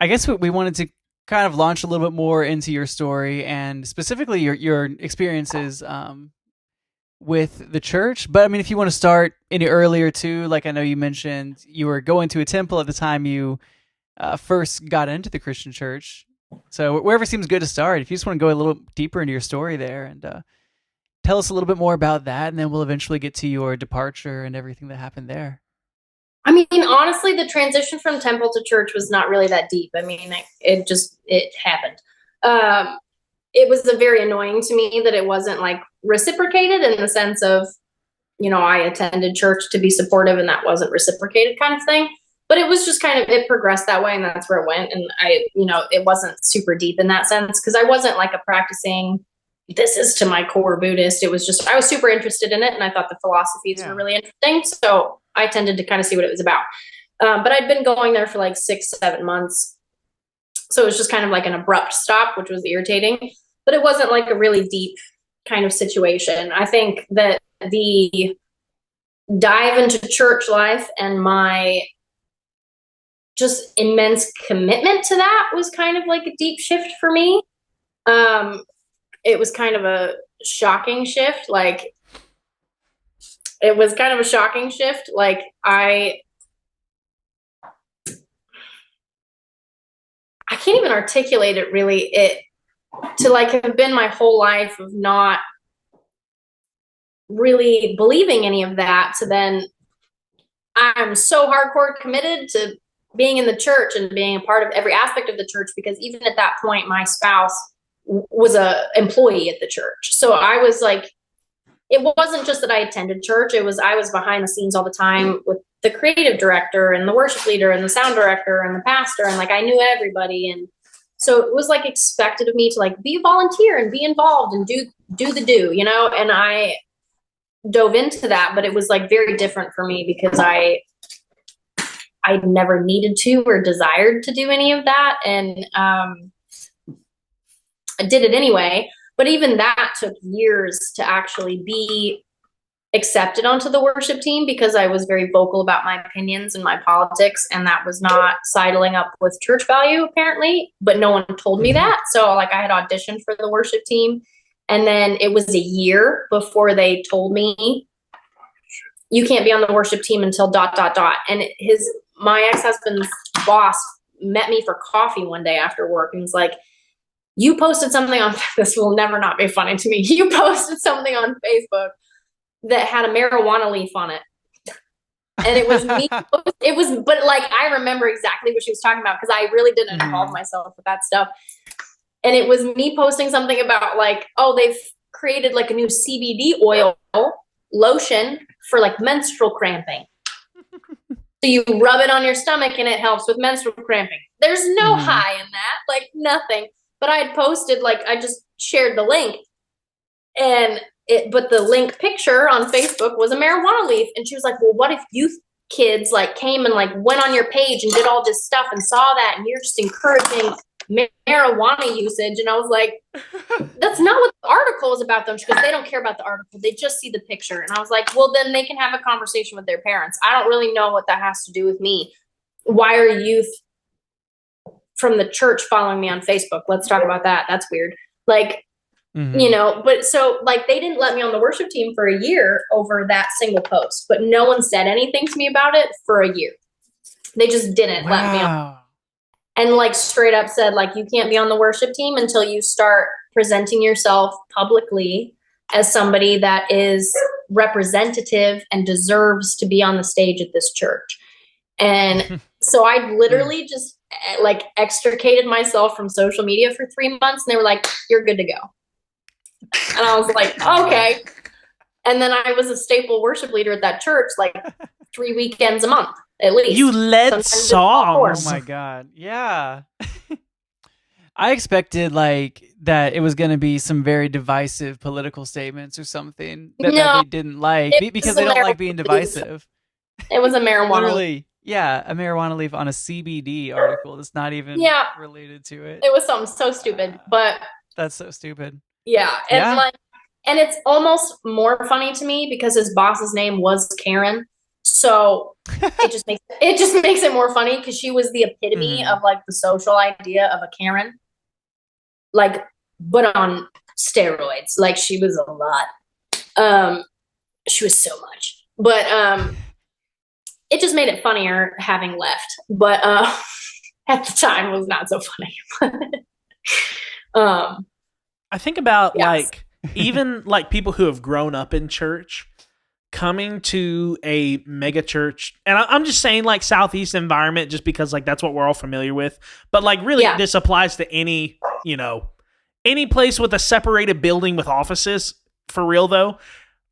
I guess we wanted to kind of launch a little bit more into your story and specifically your experiences with the church. But I mean, if you want to start any earlier too, I know you mentioned you were going to a temple at the time you first got into the Christian church. So wherever seems good to start. If you just want to go a little deeper into your story there and tell us a little bit more about that, and then we'll eventually get to your departure and everything that happened there. I mean, honestly, the transition from temple to church was not really that deep. I mean, it happened. It was very annoying to me that it wasn't like reciprocated in the sense of, I attended church to be supportive and that wasn't reciprocated kind of thing. But it was just kind of, it progressed that way and that's where it went. And it wasn't super deep in that sense because I wasn't like a practicing, this is to my core Buddhist. It was just, I was super interested in it and I thought the philosophies were really interesting. So I tended to kind of see what it was about. But I'd been going there for like 6-7 months. So it was just kind of like an abrupt stop, which was irritating. But it wasn't like a really deep kind of situation. I think that the dive into church life and my just immense commitment to that was kind of like a deep shift for me. It was kind of a shocking shift. Like, it was kind of a shocking shift. Like, I can't even articulate it really. It to like have been my whole life of not really believing any of that to then I'm so hardcore committed to being in the church and being a part of every aspect of the church, because even at that point, my spouse was a employee at the church. So I was like, it wasn't just that I attended church. It was, I was behind the scenes all the time with the creative director and the worship leader and the sound director and the pastor. And like, I knew everybody. And so it was like expected of me to like be a volunteer and be involved and do the do, and I dove into that, but it was like very different for me because I never needed to or desired to do any of that. And I did it anyway. But even that took years to actually be accepted onto the worship team because I was very vocal about my opinions and my politics. And that was not sidling up with church value, apparently. But no one told me that. So like I had auditioned for the worship team. And then it was a year before they told me, you can't be on the worship team until ... And my ex-husband's boss met me for coffee one day after work and was like, you posted something on, this will never not be funny to me. You posted something on Facebook that had a marijuana leaf on it. And it was me. But like, I remember exactly what she was talking about because I really didn't involve myself with that stuff. And it was me posting something about like, oh, they've created like a new CBD oil lotion for like menstrual cramping. So you rub it on your stomach and it helps with menstrual cramping. There's no high in that, like nothing. But I had posted, like, I just shared the link but the link picture on Facebook was a marijuana leaf. And she was like, well, what if youth kids like came and like went on your page and did all this stuff and saw that and you're just encouraging marijuana usage? And I was like, that's not what the article is about them, because they don't care about the article. They just see the picture. And I was like, well, then they can have a conversation with their parents. I don't really know what that has to do with me. Why are youth from the church following me on Facebook? Let's talk about that. That's weird. Like, but so like they didn't let me on the worship team for a year over that single post, but no one said anything to me about it for a year. They just didn't let me on. And like straight up said, like, you can't be on the worship team until you start presenting yourself publicly as somebody that is representative and deserves to be on the stage at this church. And so I literally just like extricated myself from social media for 3 months, and they were like, you're good to go. And I was like, okay. And then I was a staple worship leader at that church, like 3 weekends a month at least. You led songs. Oh my God. Yeah. I expected like that it was going to be some very divisive political statements or something that they didn't like because they don't like being divisive. It was a marijuana. Literally. Yeah, a marijuana leaf on a CBD article that's not even related to it. It was something so stupid, but that's so stupid. Yeah, and it's almost more funny to me because his boss's name was Karen, so it just makes it more funny because she was the epitome of like the social idea of a Karen, like, but on steroids. Like, she was a lot. She was so much, but it just made it funnier having left. But at the time was not so funny. I think about Yes. like even like people who have grown up in church coming to a mega church, and I'm just saying like Southeast environment just because like that's what we're all familiar with, but like really Yeah. this applies to any, you know, any place with a separated building with offices, for real though.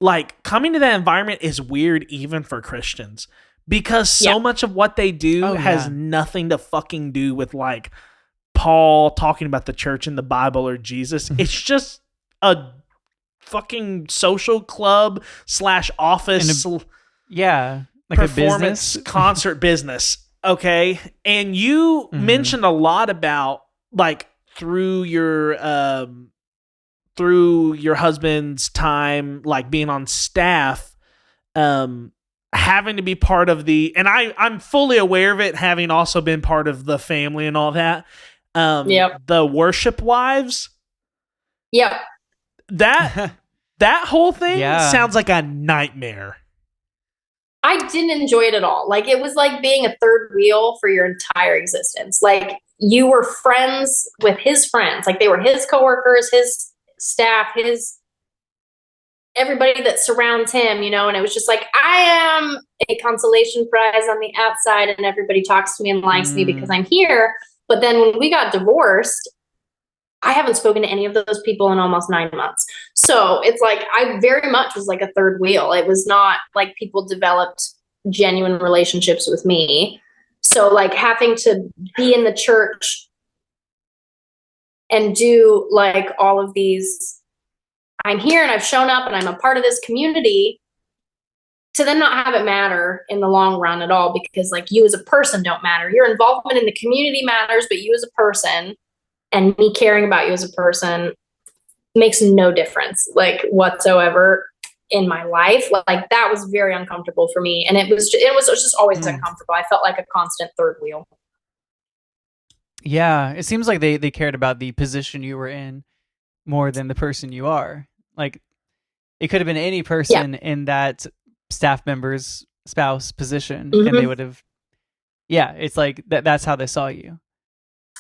Like coming to that environment is weird even for Christians because so much of what they do has nothing to fucking do with like Paul talking about the church and the Bible or Jesus. It's just a fucking social club / office like a performance business. concert business. Okay. And you mentioned a lot about like through your husband's time, like being on staff, having to be part of and I'm fully aware of it, having also been part of the family and all that. The worship wives. Yep. That whole thing sounds like a nightmare. I didn't enjoy it at all. Like it was like being a third wheel for your entire existence. Like you were friends with his friends. Like they were his coworkers, his staff, everybody that surrounds him, you know, and it was just like, I am a consolation prize on the outside and everybody talks to me and likes me because I'm here. But then when we got divorced, I haven't spoken to any of those people in almost 9 months. So it's like, I very much was like a third wheel. It was not like people developed genuine relationships with me. So like having to be in the church and do like all of these, I'm here and I've shown up and I'm a part of this community, to then not have it matter in the long run at all, because like you as a person don't matter. Your involvement in the community matters, but you as a person and me caring about you as a person makes no difference like whatsoever in my life. Like that was very uncomfortable for me. And it was just always uncomfortable. I felt like a constant third wheel. Yeah. It seems like they cared about the position you were in more than the person you are. Like it could have been any person in that staff member's spouse position and they would have, it's like that's how they saw you.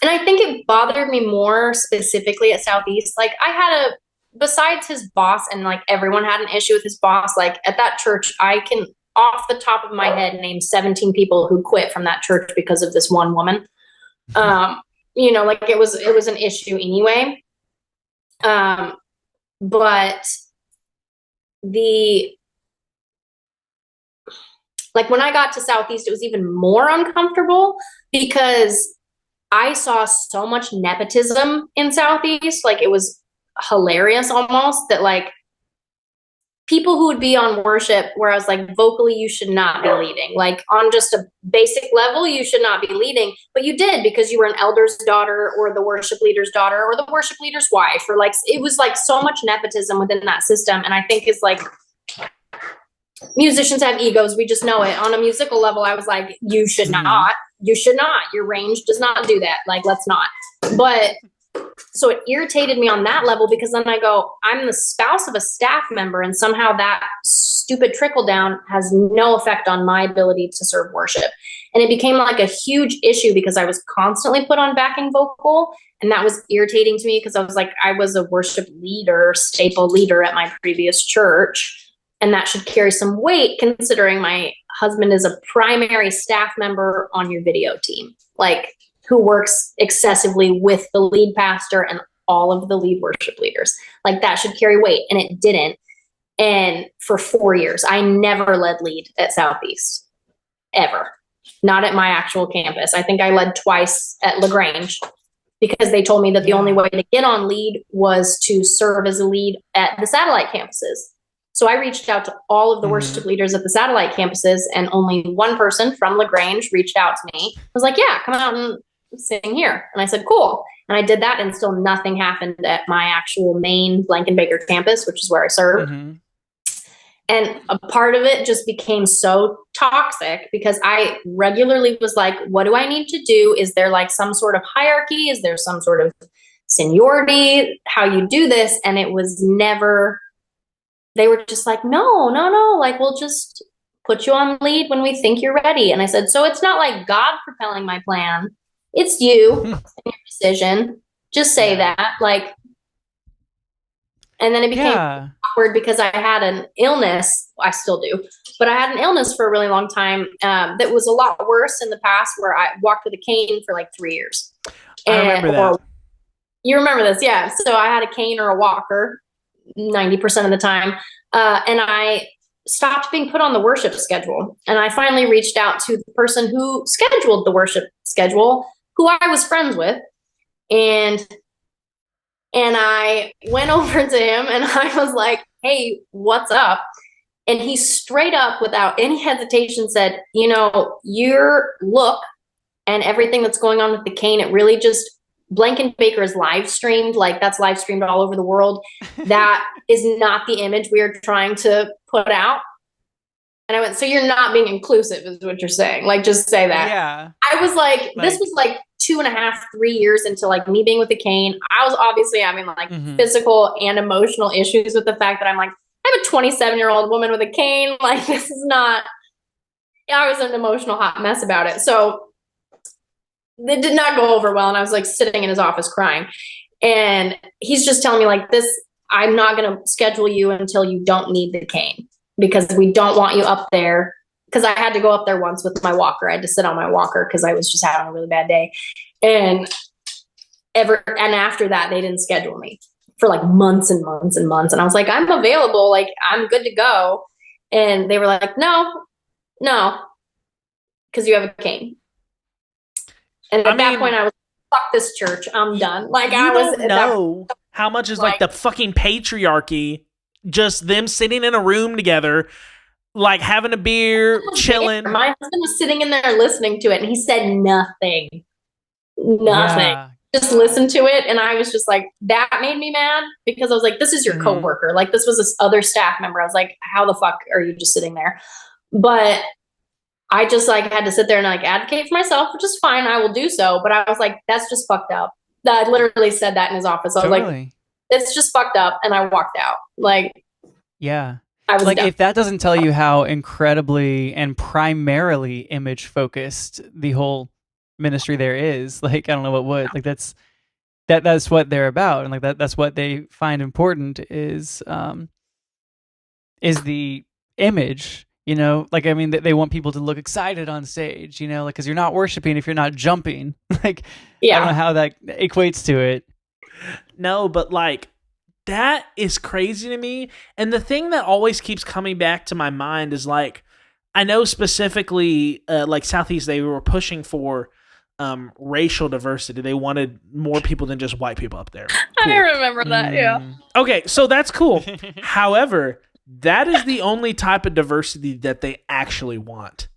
And I think it bothered me more specifically at Southeast. Like besides his boss, and like everyone had an issue with his boss, like at that church, I can off the top of my head name 17 people who quit from that church because of this one woman. You know, like it was an issue anyway. But like when I got to Southeast, it was even more uncomfortable because I saw so much nepotism in Southeast. Like it was hilarious almost that like people who would be on worship where I was like, vocally, you should not be leading. Like on just a basic level, you should not be leading, but you did because you were an elder's daughter or the worship leader's daughter or the worship leader's wife, or like, it was like so much nepotism within that system. And I think it's like, musicians have egos. We just know it. On a musical level, I was like, you should not. Your range does not do that. Like, let's not. But so it irritated me on that level because then I go, I'm the spouse of a staff member, and somehow that stupid trickle down has no effect on my ability to serve worship. And it became like a huge issue because I was constantly put on backing vocal, and that was irritating to me because I was like, I was a worship leader, staple leader at my previous church. And that should carry some weight considering my husband is a primary staff member on your video team, like who works excessively with the lead pastor and all of the lead worship leaders. Like that should carry weight, and it didn't. And for 4 years, I never led lead at Southeast, ever. Not at my actual campus. I think I led twice at LaGrange because they told me that the only way to get on lead was to serve as a lead at the satellite campuses. So I reached out to all of the worship leaders at the satellite campuses, and only one person from LaGrange reached out to me. I was like, yeah, come out and sing here. And I said, cool. And I did that, and still nothing happened at my actual main Blankenbaker campus, which is where I serve. And a part of it just became so toxic because I regularly was like, what do I need to do? Is there like some sort of hierarchy? Is there some sort of seniority? How you do this? And it was never... They were just like, no, like we'll just put you on lead when we think you're ready. And I said, so it's not like God propelling my plan. it's you and your decision. Just say that. Like, and then it became awkward because I had an illness. I still do, but I had an illness for a really long time that was a lot worse in the past, where I walked with a cane for like 3 years. I remember that. You remember this, yeah. So I had a cane or a walker 90% of the time. And I stopped being put on the worship schedule. And I finally reached out to the person who scheduled the worship schedule, who I was friends with. And I went over to him and I was like, hey, what's up? And he straight up, without any hesitation, said, you know, your look and everything that's going on with the cane, it really just, Blank & Baker is live streamed. Like, that's live streamed all over the world. That is not the image we are trying to put out. And I went, so you're not being inclusive is what you're saying. Like, just say that. Yeah. I was like, this was like 2.5, 3 years into like me being with a cane. I was obviously having like physical and emotional issues with the fact that I'm like, I'm a 27-year-old woman with a cane. Like, this is not, I was an emotional hot mess about it. So it did not go over well. And I was like sitting in his office crying. And he's just telling me like this, I'm not going to schedule you until you don't need the cane, because we don't want you up there. Because I had to go up there once with my walker. I had to sit on my walker because I was just having a really bad day. And after that, they didn't schedule me for like months and months and months. And I was like, I'm available. Like, I'm good to go. And they were like, no, because you have a cane. And at that point, I was like, fuck this church. I'm done. Like, I don't know how much is like the fucking patriarchy, just them sitting in a room together, like having a beer, chilling. My husband was sitting in there listening to it, and he said nothing. Yeah. Just listened to it, and I was just like, that made me mad, because I was like, this is your coworker. Like, this was this other staff member. I was like, how the fuck are you just sitting there? But I just like had to sit there and like advocate for myself, which is fine. I will do so. But I was like, that's just fucked up. I literally said that in his office. I was like, it's just fucked up. And I walked out. Like, yeah. I was like, done. if that doesn't tell you how incredibly and primarily image focused the whole ministry there is, like, I don't know what would. Like, that's what they're about. And like that's what they find important is the image. You know, like, I mean, they want people to look excited on stage, you know, like, because you're not worshiping if you're not jumping. Like, I don't know how that equates to it. No, but like, that is crazy to me. And the thing that always keeps coming back to my mind is like, I know specifically, like Southeast, they were pushing for racial diversity. They wanted more people than just white people up there. Cool. I remember that, yeah. Okay, so that's cool. However, that is the only type of diversity that they actually want.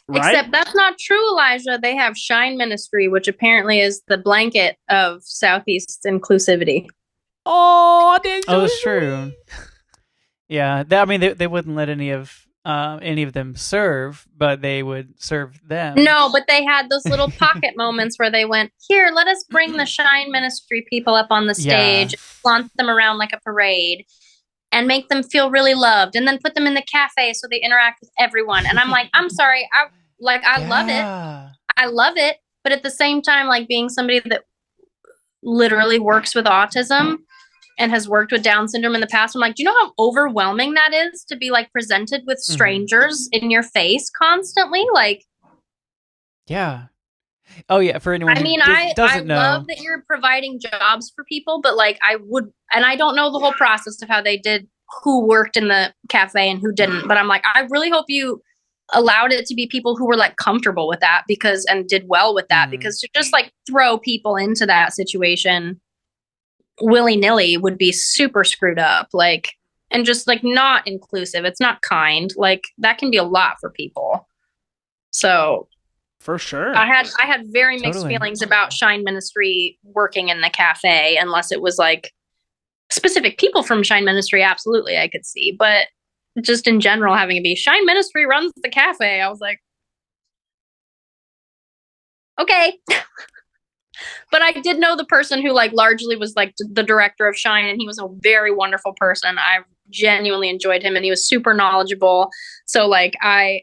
Right? Except that's not true, Elijah. They have Shine Ministry, which apparently is the blanket of Southeast inclusivity. Oh, that's true. Yeah, I mean, they wouldn't let any of them serve, but they would serve them. No, but they had those little pocket moments where they went, here, let us bring the Shine Ministry people up on the stage, flaunt them around like a parade, and make them feel really loved, and then put them in the cafe so they interact with everyone. And I'm like, I'm sorry, I love it. I love it. But at the same time, like, being somebody that literally works with autism and has worked with Down syndrome in the past, I'm like, do you know how overwhelming that is to be like presented with strangers in your face constantly? Like, yeah. Oh yeah, for anyone who doesn't know. I love that you're providing jobs for people, but like, I would, and I don't know the whole process of how they did, who worked in the cafe and who didn't, but I'm like, I really hope you allowed it to be people who were like comfortable with that, and did well with that, because to just like throw people into that situation willy-nilly would be super screwed up, like, and just like not inclusive. It's not kind. Like, that can be a lot for people. So for sure, I had very mixed feelings about Shine Ministry working in the cafe, unless it was like specific people from Shine Ministry. Absolutely, I could see, but just in general, having it be Shine Ministry runs the cafe, I was like, okay. But I did know the person who like largely was like the director of Shine, and he was a very wonderful person. I genuinely enjoyed him, and he was super knowledgeable. So like, I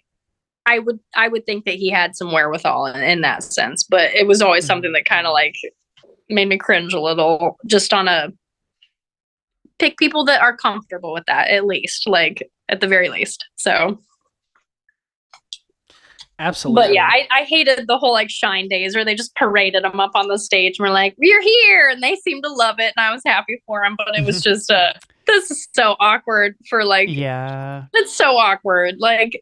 I would think that he had some wherewithal in that sense, but it was always something that kind of like made me cringe a little, just on a pick people that are comfortable with that, at least, like at the very least. So Absolutely. but yeah, I hated the whole like Shine Days where they just paraded them up on the stage and were like, "We're here," and they seemed to love it, and I was happy for them. But it was just this is so awkward for like, Yeah. it's so awkward. Like,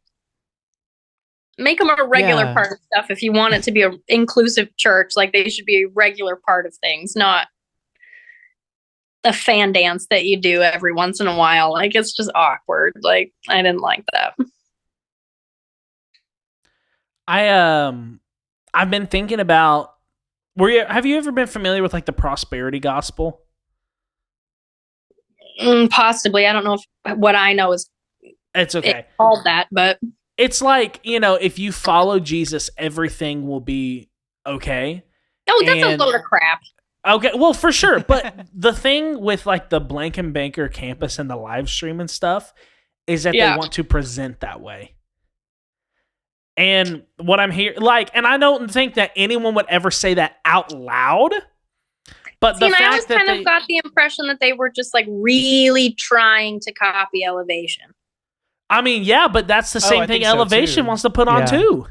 make them a regular Yeah. part of stuff if you want it to be an inclusive church. Like, they should be a regular part of things, not a fan dance that you do every once in a while. Like, it's just awkward. Like, I didn't like that. I've been thinking about, have you ever been familiar with like the prosperity gospel? Possibly. I don't know if what I know is It's okay. it's called that, but It's like, if you follow Jesus, everything will be okay. oh, that's a load of crap. Okay, well, for sure. But the thing with like the Blank & Banker campus and the live stream and stuff is that they want to present that way. And what I'm here, like, and I don't think that anyone would ever say that out loud. But the fact I always that kind of got the impression that they were just like really trying to copy Elevation. I mean, yeah, but that's the same I thing think so, Elevation too. wants to put on too.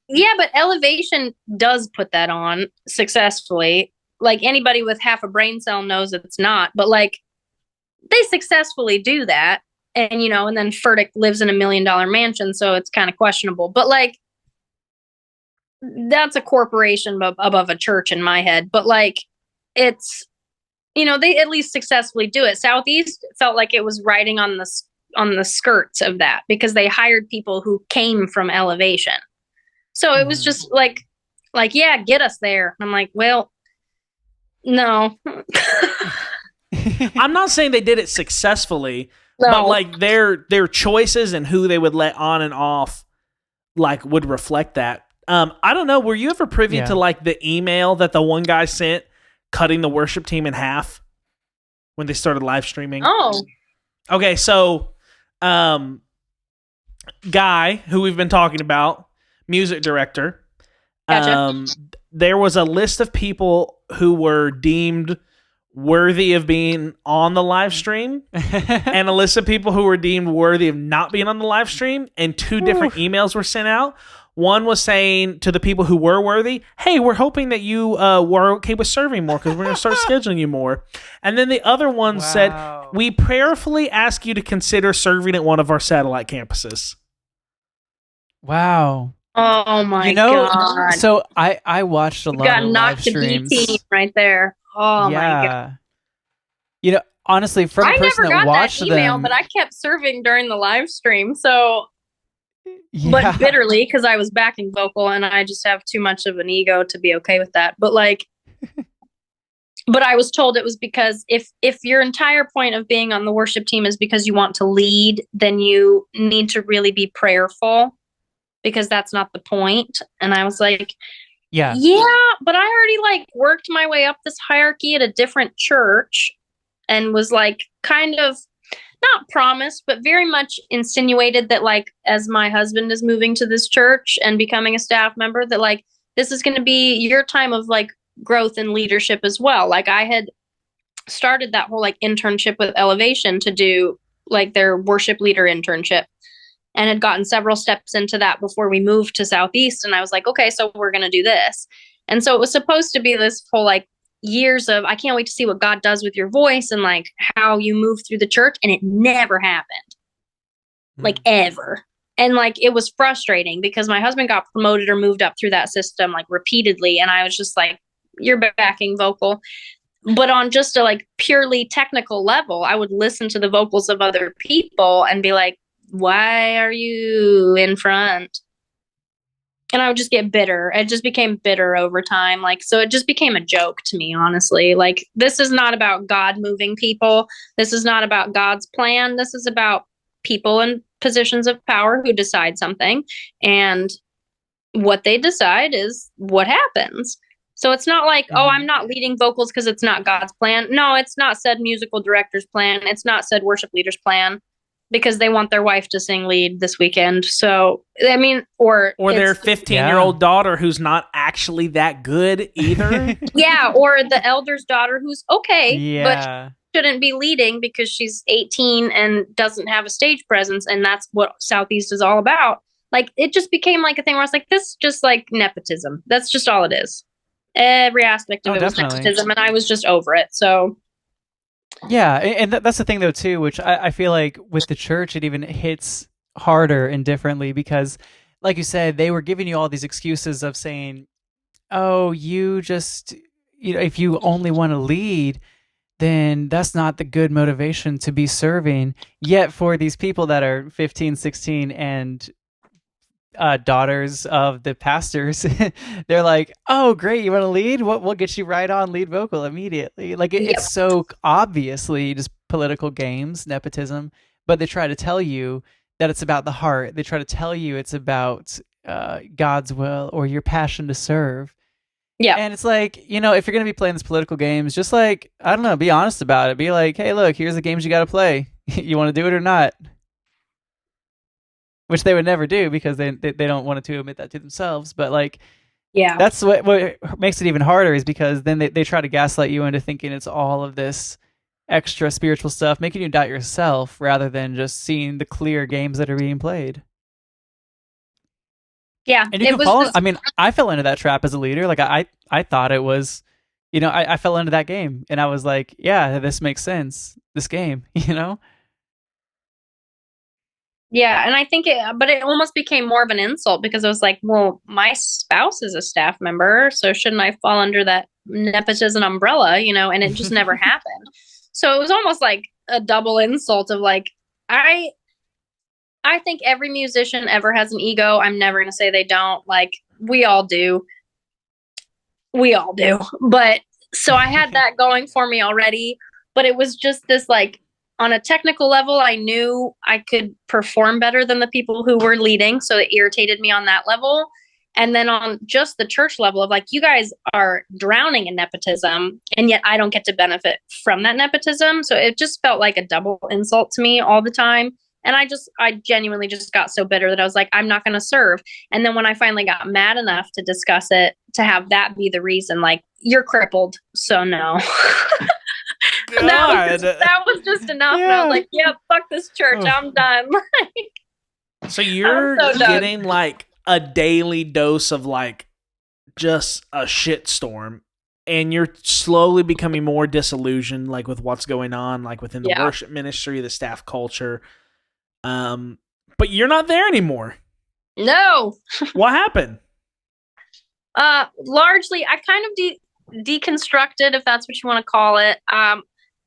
Yeah, but Elevation does put that on successfully. Like, anybody with half a brain cell knows it's not, but like, they successfully do that. And, and then Furtick lives in $1 million mansion, so it's kind of questionable. But like, that's a corporation above a church in my head. But like, it's, they at least successfully do it. Southeast felt like it was riding on the skirts of that because they hired people who came from Elevation. So it was just like, yeah, get us there. And I'm like, well, no. I'm not saying they did it successfully, No. but like their choices and who they would let on and off, like, would reflect that. I don't know. Were you ever privy to like the email that the one guy sent cutting the worship team in half when they started live streaming? Oh. Okay, so guy who we've been talking about, music director. Gotcha. There was a list of people who were deemed worthy of being on the live stream and a list of people who were deemed worthy of not being on the live stream, and two different emails were sent out. One was saying to the people who were worthy, "Hey, we're hoping that you were okay with serving more because we're going to start scheduling you more." And then the other one said, "We prayerfully ask you to consider serving at one of our satellite campuses." Wow. Oh my God. So I watched a lot got of live knocked to streams. BP right there. Oh my God. Honestly, from I a person never that got watched that email, them, but I kept serving during the live stream. So, yeah. but bitterly, because I was backing vocal and I just have too much of an ego to be okay with that. But like, but I was told it was because if your entire point of being on the worship team is because you want to lead, then you need to really be prayerful, because that's not the point. And I was like, yeah, but I already like worked my way up this hierarchy at a different church and was like kind of not promised, but very much insinuated that like, as my husband is moving to this church and becoming a staff member, that like, this is going to be your time of like growth and leadership as well. Like, I had started that whole like internship with Elevation to do like their worship leader internship, and had gotten several steps into that before we moved to Southeast. And I was like, okay, so we're going to do this. And so it was supposed to be this whole like years of, I can't wait to see what God does with your voice and like how you move through the church. And it never happened, like ever. And like, it was frustrating because my husband got promoted or moved up through that system like repeatedly. And I was just like, you're backing vocal. But on just a like purely technical level, I would listen to the vocals of other people and be like, why are you in front? And I would just get bitter. It just became bitter over time. Like, so it just became a joke to me, honestly. Like, this is not about God moving people. This is not about God's plan. This is about people in positions of power who decide something. And what they decide is what happens. So it's not like, oh, I'm not leading vocals because it's not God's plan. No, it's not said musical director's plan. It's not said worship leader's plan. because they want their wife to sing lead this weekend. So, I mean, or their it's- 15-year-old daughter who's not actually that good either. yeah, or the elder's daughter who's okay, but Yeah. shouldn't be leading because she's 18 and doesn't have a stage presence, and that's what Southeast is all about. Like, it just became like a thing where I was like, this is just like nepotism. That's just all it is. Every aspect of Oh, it was definitely. nepotism, and I was just over it. So Yeah, and that's the thing though too, which I feel like with the church it even hits harder and differently because, like you said, they were giving you all these excuses of saying, "Oh, you just, if you only want to lead, then that's not the good motivation to be serving." Yet for these people that are 15, 16, and daughters of the pastors, they're like, "Oh, great, you want to lead? We'll get you right on lead vocal immediately." Like it's so obviously just political games, nepotism, but they try to tell you that it's about the heart. They try to tell you it's about God's will or your passion to serve. yeah, And it's like, if you're going to be playing these political games, just like, I don't know, be honest about it. Be like, "Hey, look, here's the games you got to play. You want to do it or not?" Which they would never do because they don't want to admit that to themselves. But like, yeah, that's what makes it even harder is because then they try to gaslight you into thinking it's all of this extra spiritual stuff, making you doubt yourself rather than just seeing the clear games that are being played. yeah. And you can follow. I mean, I fell into that trap as a leader. Like I thought it was, I fell into that game and I was like, yeah, this makes sense. This game, Yeah, and I think but it almost became more of an insult because it was like, well, my spouse is a staff member, so shouldn't I fall under that nepotism umbrella, and it just never happened. So it was almost like a double insult of like, I think every musician ever has an ego. I'm never going to say they don't. Like, we all do. But so I had that going for me already, but it was just this like, on a technical level, I knew I could perform better than the people who were leading. So it irritated me on that level. And then on just the church level of like, you guys are drowning in nepotism, and yet I don't get to benefit from that nepotism. So it just felt like a double insult to me all the time. And I genuinely just got so bitter that I was like, I'm not going to serve. And then when I finally got mad enough to discuss it, to have that be the reason, like, you're crippled. So no. That was just enough. And I was like, yeah, fuck this church. I'm done. So you're I'm so done. getting like a daily dose of like just a shitstorm, and you're slowly becoming more disillusioned like with what's going on like within the worship ministry, the staff culture. But you're not there anymore. No. What happened? Largely, I kind of deconstructed, if that's what you want to call it.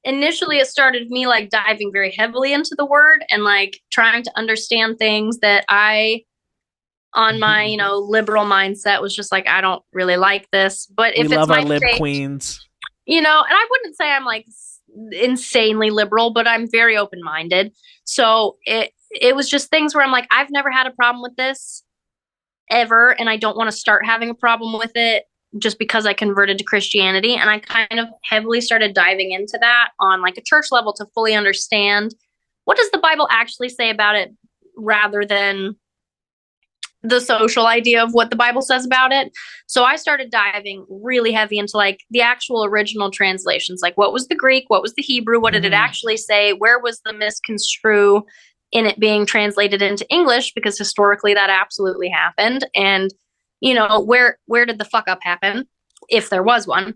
Initially, it started me like diving very heavily into the word and like trying to understand things that I, on my liberal mindset, was just like, I don't really like this. But if we love it's our my lib faith, queens, and I wouldn't say I'm like insanely liberal, but I'm very open minded. So it was just things where I'm like, I've never had a problem with this ever, and I don't want to start having a problem with it just because I converted to Christianity. And I kind of heavily started diving into that on like a church level to fully understand what does the Bible actually say about it, rather than the social idea of what the Bible says about it. So I started diving really heavy into like the actual original translations, like what was the Greek, what was the Hebrew, what did it actually say, where was the misconstrue in it being translated into English, because historically that absolutely happened. And where did the fuck up happen, if there was one,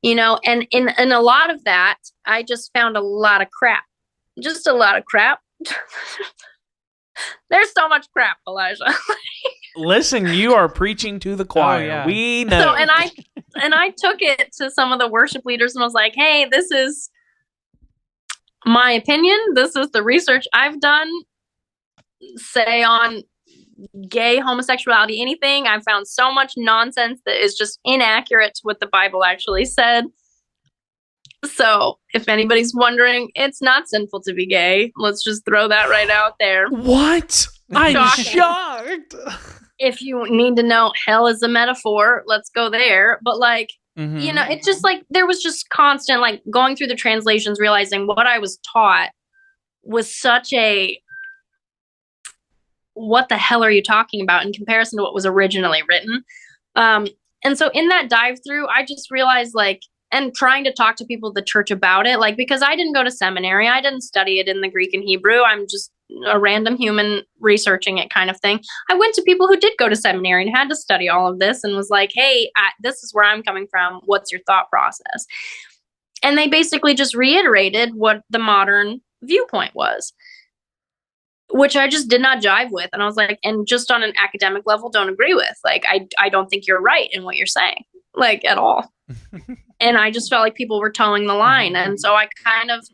and in a lot of that, I just found a lot of crap, just a lot of crap. There's so much crap, Elijah. listen, you are preaching to the choir. Oh, yeah. We know. So, and I took it to some of the worship leaders and was like, hey, this is my opinion. This is the research I've done, say, on gay, homosexuality, anything. I've found so much nonsense that is just inaccurate to what the Bible actually said. So if anybody's wondering, it's not sinful to be gay. Let's just throw that right out there. What? I'm shocked. If you need to know, hell is a metaphor. Let's go there. But like, it's just like, there was just constant, like, going through the translations, realizing what I was taught was such a what the hell are you talking about in comparison to what was originally written? And so in that dive through, I just realized like, and trying to talk to people at the church about it, like, because I didn't go to seminary, I didn't study it in the Greek and Hebrew. I'm just a random human researching it kind of thing. I went to people who did go to seminary and had to study all of this and was like, hey, this is where I'm coming from. What's your thought process? And they basically just reiterated what the modern viewpoint was, which I just did not jive with. And I was like, and just on an academic level, don't agree with. Like, I don't think you're right in what you're saying, like, at all. And I just felt like people were towing the line. And so I kind of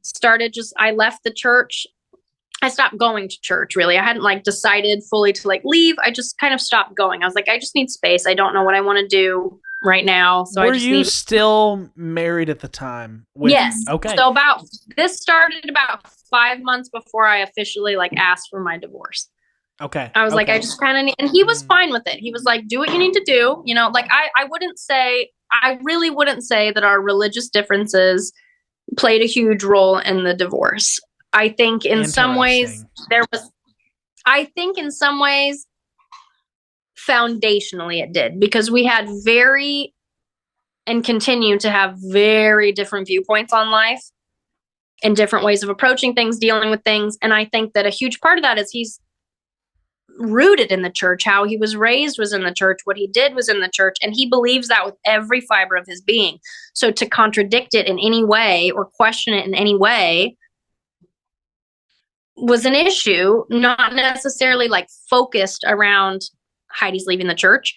started I left the church. I stopped going to church, really. I hadn't like decided fully to like leave. I just kind of stopped going. I was like, I just need space. I don't know what I want to do right now. So were you still married at the time? Yes. Okay. So this started about 5 months before I officially like asked for my divorce. Okay. I was like, I just kind of and he was fine with it. He was like, do what you need to do. You know, like I really wouldn't say that our religious differences played a huge role in the divorce. I think in some ways foundationally it did, because we had and continue to have very different viewpoints on life and different ways of approaching things, dealing with things. And I think that a huge part of that is he's rooted in the church. How he was raised was in the church. What he did was in the church. And he believes that with every fiber of his being. So to contradict it in any way or question it in any way was an issue, not necessarily like focused around Heidi's leaving the church.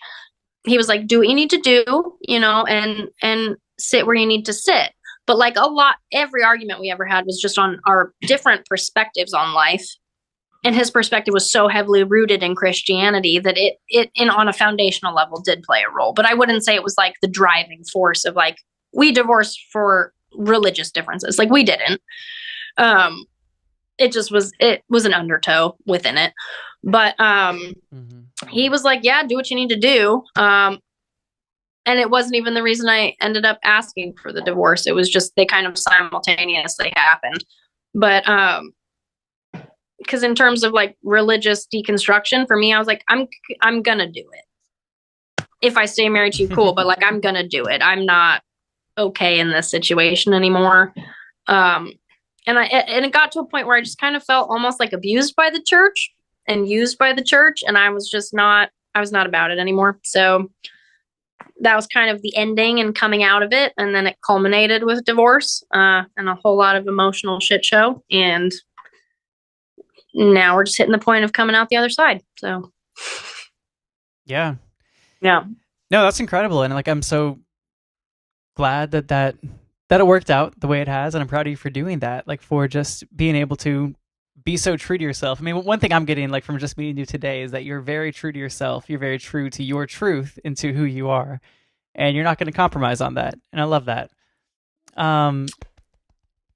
He was like, do what you need to do, you know, and sit where you need to sit. But like every argument we ever had was just on our different perspectives on life. And his perspective was so heavily rooted in Christianity that it on a foundational level did play a role. But I wouldn't say it was like the driving force of like, we divorced for religious differences. Like, we didn't. It was an undertow within it. But he was like, yeah, do what you need to do. And it wasn't even the reason I ended up asking for the divorce. It was just they kind of simultaneously happened. But because in terms of like religious deconstruction for me, I was like, I'm gonna do it. If I stay married to you, cool, but like, I'm gonna do it. I'm not okay in this situation anymore. And it got to a point where I just kind of felt almost like abused by the church and used by the church. And I was not about it anymore. So that was kind of the ending and coming out of it. And then it culminated with divorce, and a whole lot of emotional shit show. And now we're just hitting the point of coming out the other side. So Yeah. No, that's incredible. And like, I'm so glad that it worked out the way it has. And I'm proud of you for doing that. Like, for just being able to be so true to yourself. I mean, one thing I'm getting like from just meeting you today is that you're very true to yourself. You're very true to your truth and to who you are. And you're not going to compromise on that. And I love that.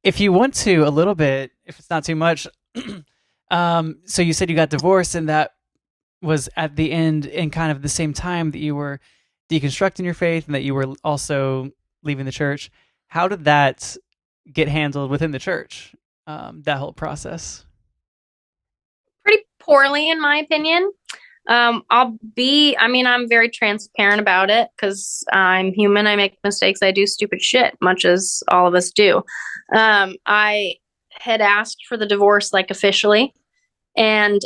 If you want to a little bit, if it's not too much, so you said you got divorced, and that was at the end in kind of the same time that you were deconstructing your faith and that you were also leaving the church. How did that get handled within the church, that whole process? pretty poorly, in my opinion. I'm very transparent about it because I'm human. I make mistakes. I do stupid shit, much as all of us do. I had asked for the divorce, like, officially. And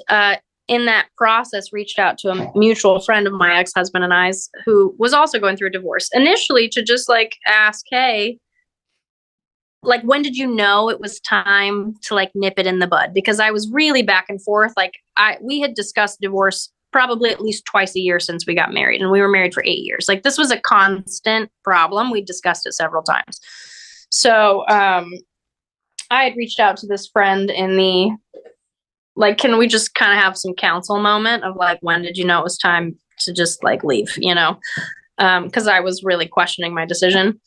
in that process, reached out to a mutual friend of my ex-husband and I's, who was also going through a divorce, initially to just like ask, hey, like, when did you know it was time to like nip it in the bud? Because I was really back and forth. Like, we had discussed divorce probably at least twice a year since we got married, and we were married for 8 years. Like, this was a constant problem. We discussed it several times. So I had reached out to this friend in the, like, can we just kind of have some counsel moment of like, when did you know it was time to just like leave, you know? Because I was really questioning my decision.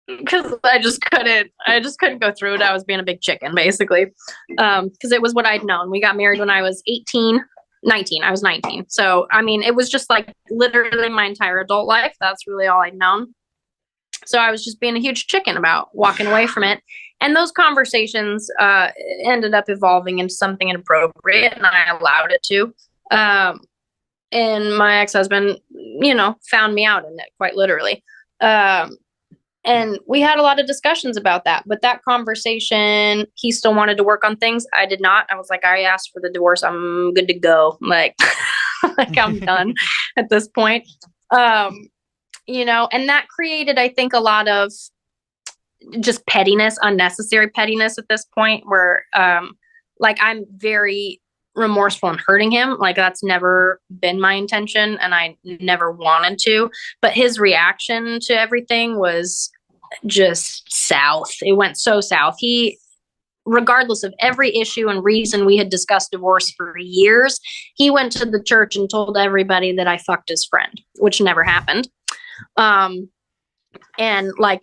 Because I just couldn't go through it. I was being a big chicken, basically. Because it was what I'd known. We got married when I was 19. I was 19. So, I mean, it was just like literally my entire adult life. That's really all I'd known. So I was just being a huge chicken about walking away from it. And those conversations ended up evolving into something inappropriate, and I allowed it to. And my ex-husband, found me out in it, quite literally. And we had a lot of discussions about that. But that conversation, he still wanted to work on things. I did not. I was like, I asked for the divorce. I'm good to go. Like, I'm done at this point. And that created, I think, a lot of just pettiness, unnecessary pettiness at this point where, I'm very remorseful and hurting him. Like, that's never been my intention, and I never wanted to. But his reaction to everything was just south. It went so south. He, regardless of every issue and reason we had discussed divorce for years, he went to the church and told everybody that I fucked his friend, which never happened. And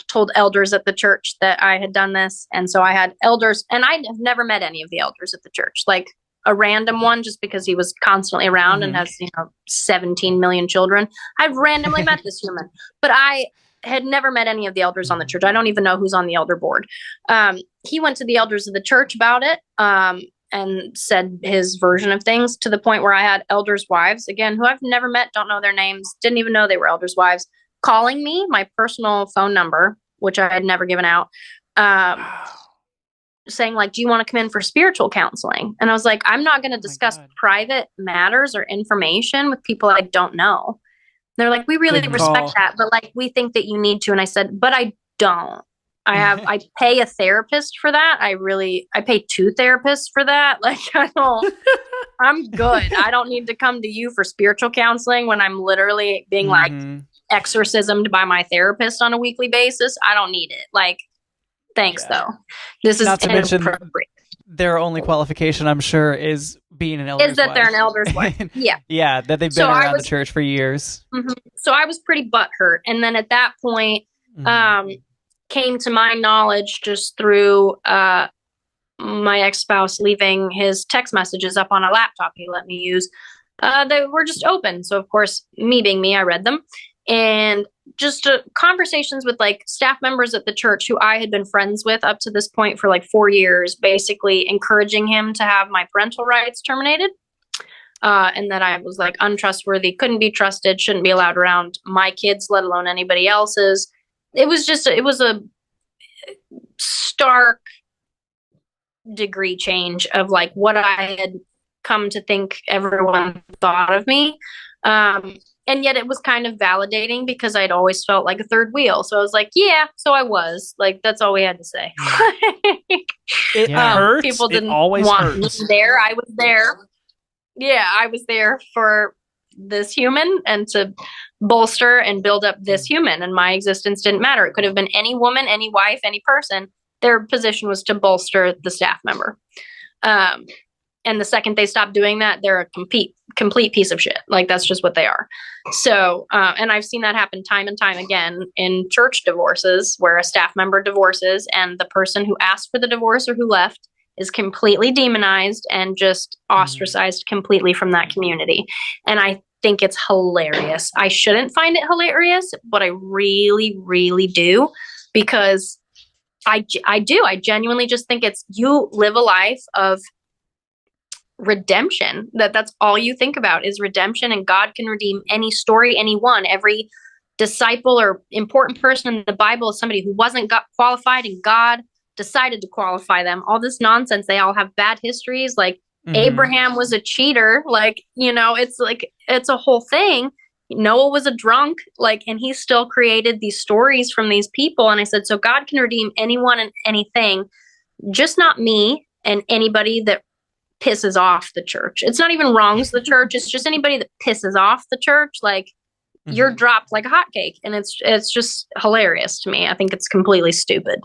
told elders at the church that I had done this. And so I had elders, and I have never met any of the elders at the church, like a random one, just because he was constantly around and has, 17 million children. I've randomly met this human, but I had never met any of the elders on the church. I don't even know who's on the elder board. He went to the elders of the church about it, and said his version of things, to the point where I had elders' wives, again, who I've never met, don't know their names, didn't even know they were elders' wives, calling me, my personal phone number, which I had never given out, saying, do you want to come in for spiritual counseling? And I was like, I'm not going to discuss private matters or information with people I don't know. They're like, we really respect that, but we think that you need to. And I said, but I don't. I pay a therapist for that. I pay 2 therapists for that. I'm good. I don't need to come to you for spiritual counseling when I'm literally being exorcismed by my therapist on a weekly basis. I don't need it. Thanks though. This is not to mention inappropriate. their only qualification, I'm sure, is being an elder's wife. Is that they're an elder's wife. Yeah. Yeah, that they've been around the church for years. Mm-hmm. So I was pretty butthurt. And then at that point, came to my knowledge just through my ex-spouse leaving his text messages up on a laptop he let me use. They were just open. So of course, me being me, I read them. And just conversations with staff members at the church who I had been friends with up to this point for 4 years, basically encouraging him to have my parental rights terminated. And that I was untrustworthy, couldn't be trusted, shouldn't be allowed around my kids, let alone anybody else's. It was a stark degree change of what I had come to think everyone thought of me. And yet it was kind of validating because I'd always felt like a third wheel. So I was like, yeah, so I was. That's all we had to say. It hurts. People didn't always want hurts. me there. I was there. Yeah, I was there for this human and to bolster and build up this human. And my existence didn't matter. It could have been any woman, any wife, any person. Their position was to bolster the staff member. And the second they stop doing that, they're a complete piece of shit. That's just what they are. So, and I've seen that happen time and time again in church divorces where a staff member divorces and the person who asked for the divorce or who left is completely demonized and just ostracized completely from that community. And I think it's hilarious. I shouldn't find it hilarious, but I really, really do, because I do. I genuinely just think you live a life of redemption. That's all you think about is redemption, and God can redeem any story, anyone. Every disciple or important person in the Bible is somebody who wasn't qualified, and God decided to qualify them. All this nonsense. They all have bad histories. Abraham was a cheater. It's a whole thing. Noah was a drunk, and he still created these stories from these people. And I said, so God can redeem anyone and anything, just not me and anybody that pisses off the church. It's not even wrongs the church. It's just anybody that pisses off the church. You're dropped like a hotcake. And it's just hilarious to me. I think it's completely stupid.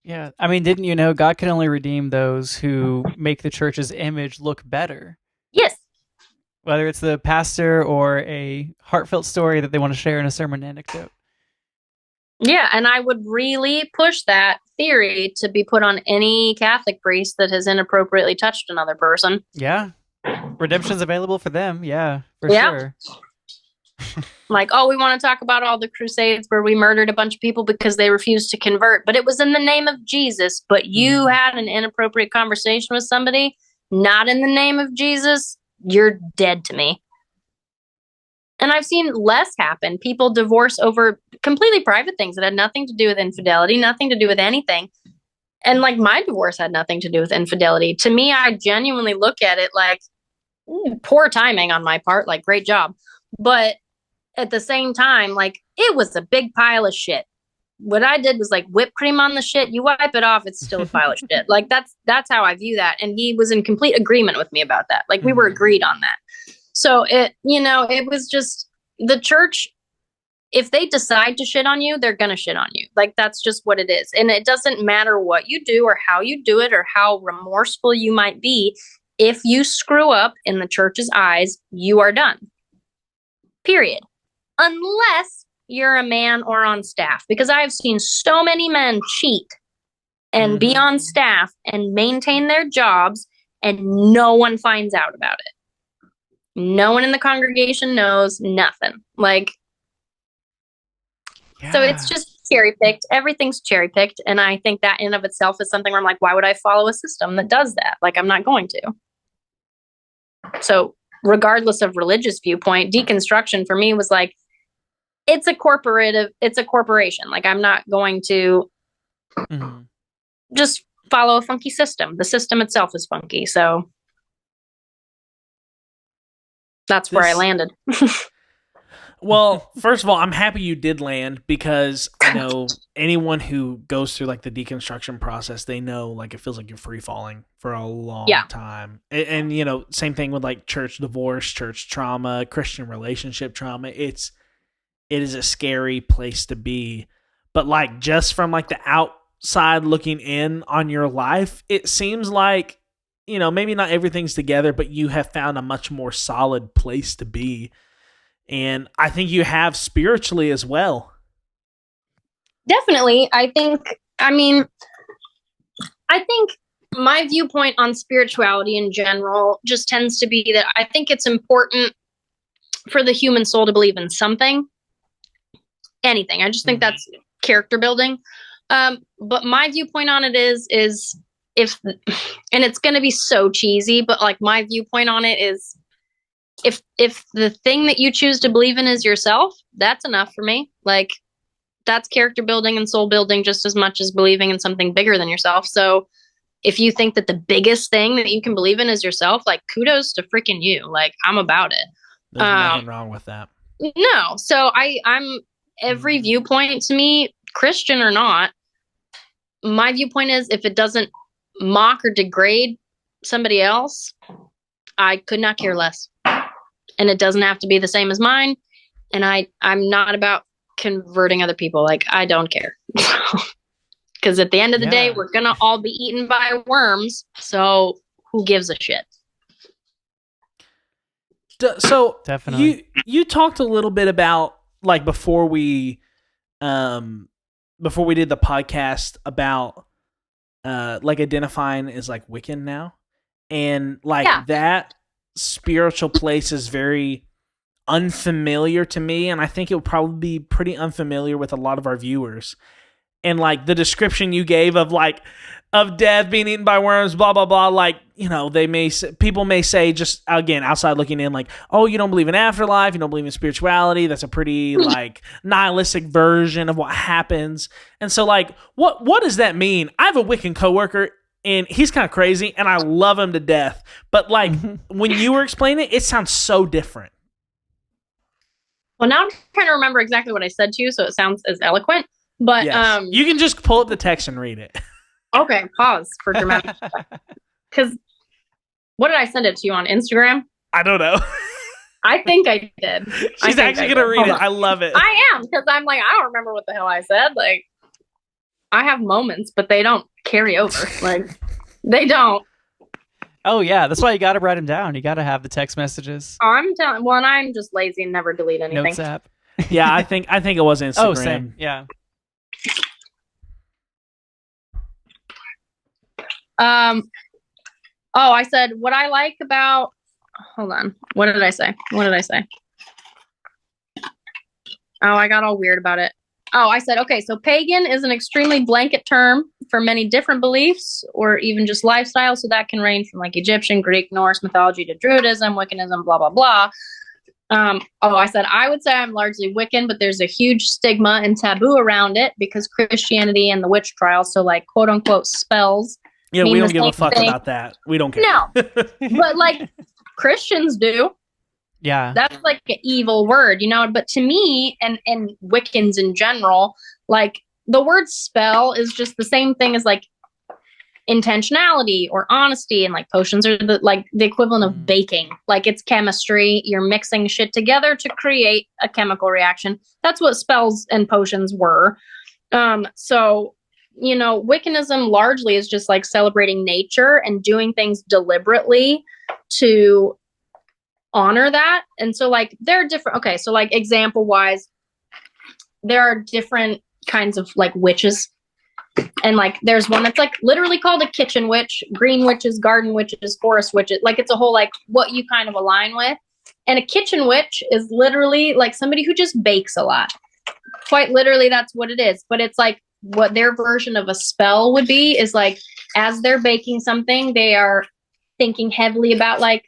Yeah. I mean, didn't you know God can only redeem those who make the church's image look better? Yes. Whether it's the pastor or a heartfelt story that they want to share in a sermon anecdote. Yeah, and I would really push that theory to be put on any Catholic priest that has inappropriately touched another person. Yeah. Redemption's available for them. Yeah, for sure. Like, oh, we want to talk about all the crusades where we murdered a bunch of people because they refused to convert, but it was in the name of Jesus. But you had an inappropriate conversation with somebody, not in the name of Jesus, you're dead to me. And I've seen less happen. People divorce over completely private things that had nothing to do with infidelity, nothing to do with anything. And like my divorce had nothing to do with infidelity. To me, I genuinely look at it like poor timing on my part, like great job. But at the same time, like it was a big pile of shit. What I did was like whipped cream on the shit. You wipe it off, it's still a pile of shit. Like that's how I view that. And he was in complete agreement with me about that. Like we were agreed on that. So it was just the church. If they decide to shit on you, they're going to shit on you. Like that's just what it is. And it doesn't matter what you do or how you do it or how remorseful you might be. If you screw up in the church's eyes, you are done. Period. Unless you're a man or on staff, because I've seen so many men cheat and be on staff and maintain their jobs and no one finds out about it. No one in the congregation knows nothing. Like, so it's just cherry picked. Everything's cherry picked. And I think that in of itself is something where I'm like, why would I follow a system that does that? Like, I'm not going to. So regardless of religious viewpoint, deconstruction for me was like, it's a corporation. Like, I'm not going to just follow a funky system. The system itself is funky. So that's where I landed. Well, first of all, I'm happy you did land because I know anyone who goes through like the deconstruction process, they know like it feels like you're free falling for a long time. And you know, same thing with like church divorce, church trauma, Christian relationship trauma. It is a scary place to be. But like just from like the outside looking in on your life, it seems like, you know, maybe not everything's together, but you have found a much more solid place to be. And I think you have spiritually as well. Definitely. I think my viewpoint on spirituality in general just tends to be that I think it's important for the human soul to believe in something, anything. I just think that's character building. But my viewpoint on it is if, and it's going to be so cheesy, but like my viewpoint on it is, if the thing that you choose to believe in is yourself, that's enough for me. Like that's character building and soul building just as much as believing in something bigger than yourself. So if you think that the biggest thing that you can believe in is yourself, like kudos to freaking you. Like I'm about it. There's nothing wrong with that. No. So I'm every viewpoint to me, Christian or not, my viewpoint is if it doesn't mock or degrade somebody else, I could not care less. And it doesn't have to be the same as mine. And I'm not about converting other people. Like, I don't care. Because at the end of the day, we're going to all be eaten by worms. So who gives a shit? So definitely, you talked a little bit about like before we did the podcast about like identifying as like Wiccan now, and like that spiritual place is very unfamiliar to me, and I think it would probably be pretty unfamiliar with a lot of our viewers. And like the description you gave of like of death being eaten by worms, blah blah blah, like, you know, people may say, just again outside looking in, like, oh, you don't believe in afterlife, you don't believe in spirituality, that's a pretty like nihilistic version of what happens. And so like what does that mean? I have a Wiccan coworker and he's kind of crazy and I love him to death, but like when you were explaining it sounds so different. Well, now I'm trying to remember exactly what I said to you, so it sounds as eloquent. But yes. You can just pull up the text and read it. Okay, pause for dramatic. Because what did I send it to you on Instagram? I don't know. I think I did. She's actually gonna read it. I love it. I am, because I'm like, I don't remember what the hell I said. Like, I have moments, but they don't carry over. Like, they don't. Oh yeah, that's why you got to write them down. You got to have the text messages. I'm telling. Well, and I'm just lazy and never delete anything. Notes app. Yeah, I think it was Instagram. Oh, same. Yeah. Oh, I said what I like about. Hold on. What did I say? Oh, I got all weird about it. Oh, I said, okay, so pagan is an extremely blanket term for many different beliefs or even just lifestyles. So that can range from like Egyptian, Greek, Norse mythology to Druidism, Wiccanism, blah, blah, blah. I said, I would say I'm largely Wiccan, but there's a huge stigma and taboo around it because Christianity and the witch trials, so like quote unquote spells. Yeah, we mean don't the give a same fuck thing. about that. We don't care. No, but like Christians do. Yeah. That's like an evil word, you know. But to me and Wiccans in general, like the word spell is just the same thing as like intentionality or honesty, and like potions are the equivalent of baking. Like it's chemistry. You're mixing shit together to create a chemical reaction. That's what spells and potions were. So you know, Wiccanism largely is just like celebrating nature and doing things deliberately to honor that. And so like there are different, okay, so like example wise, there are different kinds of like witches. And like there's one that's like literally called a kitchen witch, green witches, garden witches, forest witches. Like it's a whole like what you kind of align with. And a kitchen witch is literally like somebody who just bakes a lot. Quite literally, that's what it is. But it's like what their version of a spell would be is like as they're baking something, they are thinking heavily about like,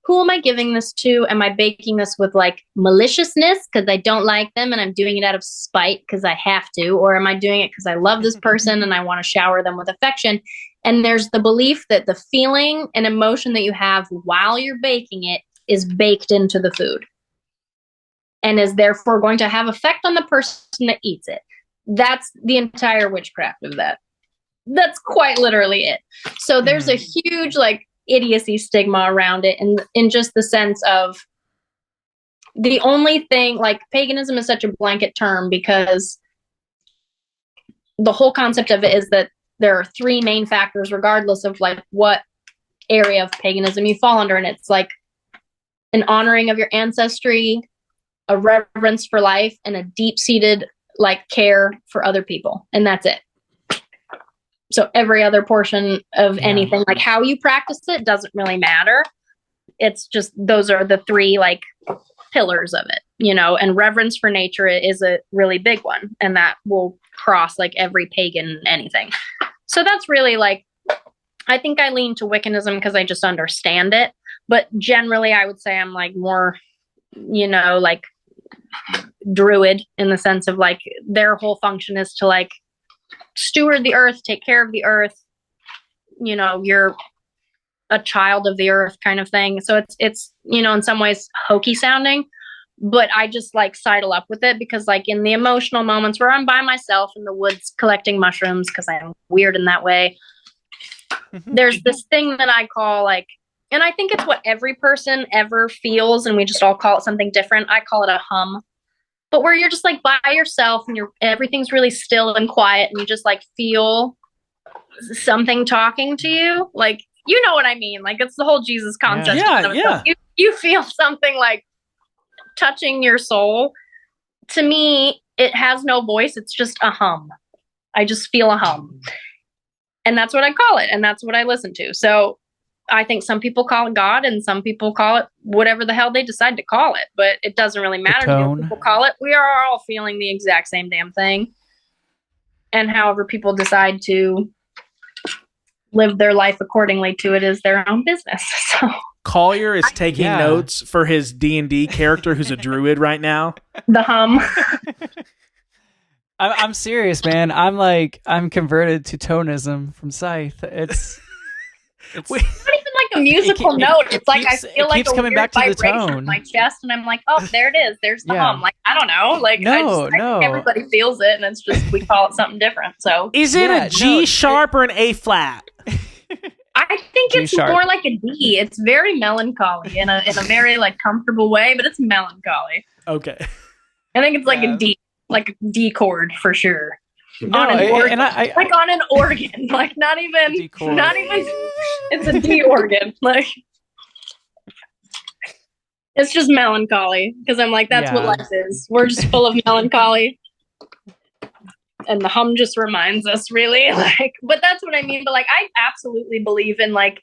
who am I giving this to? Am I baking this with like maliciousness because I don't like them and I'm doing it out of spite because I have to? Or am I doing it because I love this person and I want to shower them with affection? And there's the belief that the feeling and emotion that you have while you're baking it is baked into the food and is therefore going to have effect on the person that eats it. That's the entire witchcraft of that. That's quite literally it. So there's a huge like idiocy stigma around it, and in just the sense of the only thing, like paganism is such a blanket term because the whole concept of it is that there are three main factors regardless of like what area of paganism you fall under, and it's like an honoring of your ancestry, a reverence for life, and a deep-seated like care for other people, and that's it. So every other portion of anything, like how you practice it, doesn't really matter. It's just those are the three like pillars of it, you know, and reverence for nature is a really big one. And that will cross like every pagan anything. So that's really like, I think I lean to Wiccanism because I just understand it. But generally, I would say I'm like more, you know, like druid in the sense of like their whole function is to like steward the earth, take care of the earth, you know, you're a child of the earth kind of thing. So it's you know, in some ways hokey sounding, but I just like sidle up with it because like in the emotional moments where I'm by myself in the woods collecting mushrooms because I'm weird in that way, there's this thing that I call like, and I think it's what every person ever feels and we just all call it something different. I call it a hum. But where you're just like by yourself and everything's really still and quiet and you just like feel something talking to you. Like, you know what I mean? Like it's the whole Jesus concept. Yeah. You feel something like touching your soul. To me, it has no voice. It's just a hum. I just feel a hum. And that's what I call it. And that's what I listen to. So I think some people call it God and some people call it whatever the hell they decide to call it, but it doesn't really matter what people call it. We are all feeling the exact same damn thing. And however people decide to live their life accordingly to it is their own business. So Collier is taking notes for his D&D character who's a druid right now. The hum. I'm serious, man. I'm converted to tonism from Scythe. It's not even like a musical note. It's like I feel like keeps a coming weird back to the vibration tone in my chest, and I'm like, oh, there it is. There's the hum. Like I don't know. Like I think everybody feels it, and it's just we call it something different. So is it a G sharp or an A flat? I think it's more like a D. It's very melancholy in a very like comfortable way, but it's melancholy. Okay. I think it's like a D, like a D chord for sure. No, on an organ. And I like on an organ, like not even. It's a D organ, like. It's just melancholy because I'm like, that's what life is. We're just full of melancholy. And the hum just reminds us really like, but that's what I mean. But like, I absolutely believe in like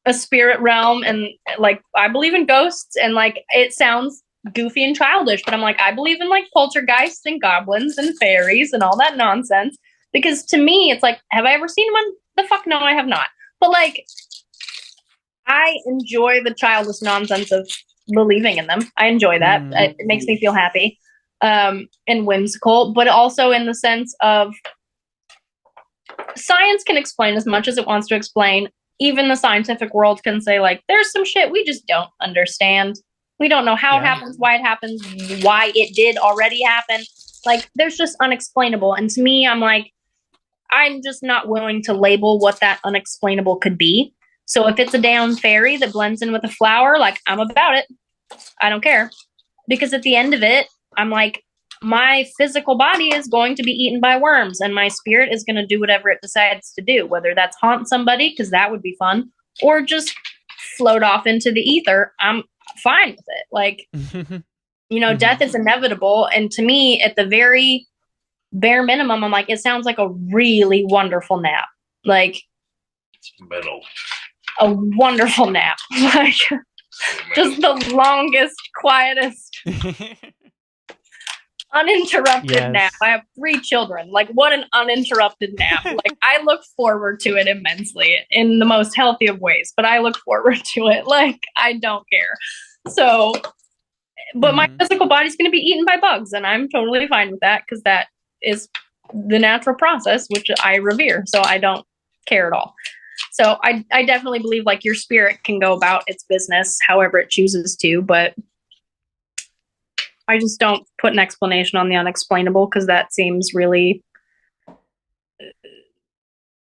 a spirit realm and like, I believe in ghosts and like, it sounds goofy and childish, but I'm like, I believe in like poltergeists and goblins and fairies and all that nonsense. Because to me, it's like, have I ever seen one? The fuck no, I have not. But like, I enjoy the childish nonsense of believing in them. I enjoy that. It makes me feel happy and whimsical, but also in the sense of science can explain as much as it wants to explain. Even the scientific world can say, like, there's some shit we just don't understand. We don't know how it happens, why it did already happen. Like, there's just unexplainable. And to me, I'm like, I'm just not willing to label what that unexplainable could be. So if it's a damn fairy that blends in with a flower, like, I'm about it. I don't care. Because at the end of it, I'm like, my physical body is going to be eaten by worms, and my spirit is going to do whatever it decides to do, whether that's haunt somebody, because that would be fun, or just float off into the ether. I'm fine with it. Like, death is inevitable. And to me, at the very bare minimum, I'm like, it sounds like a really wonderful nap. Like, Metal. a wonderful nap. Like, just the longest, quietest, uninterrupted nap. I have 3 children. Like, what an uninterrupted nap. Like, I look forward to it immensely in the most healthy of ways, but I look forward to it. Like, I don't care. So, but my physical body's going to be eaten by bugs, and I'm totally fine with that, because that is the natural process, which I revere. So I don't care at all. So I definitely believe, like, your spirit can go about its business however it chooses to, but I just don't put an explanation on the unexplainable, because that seems really,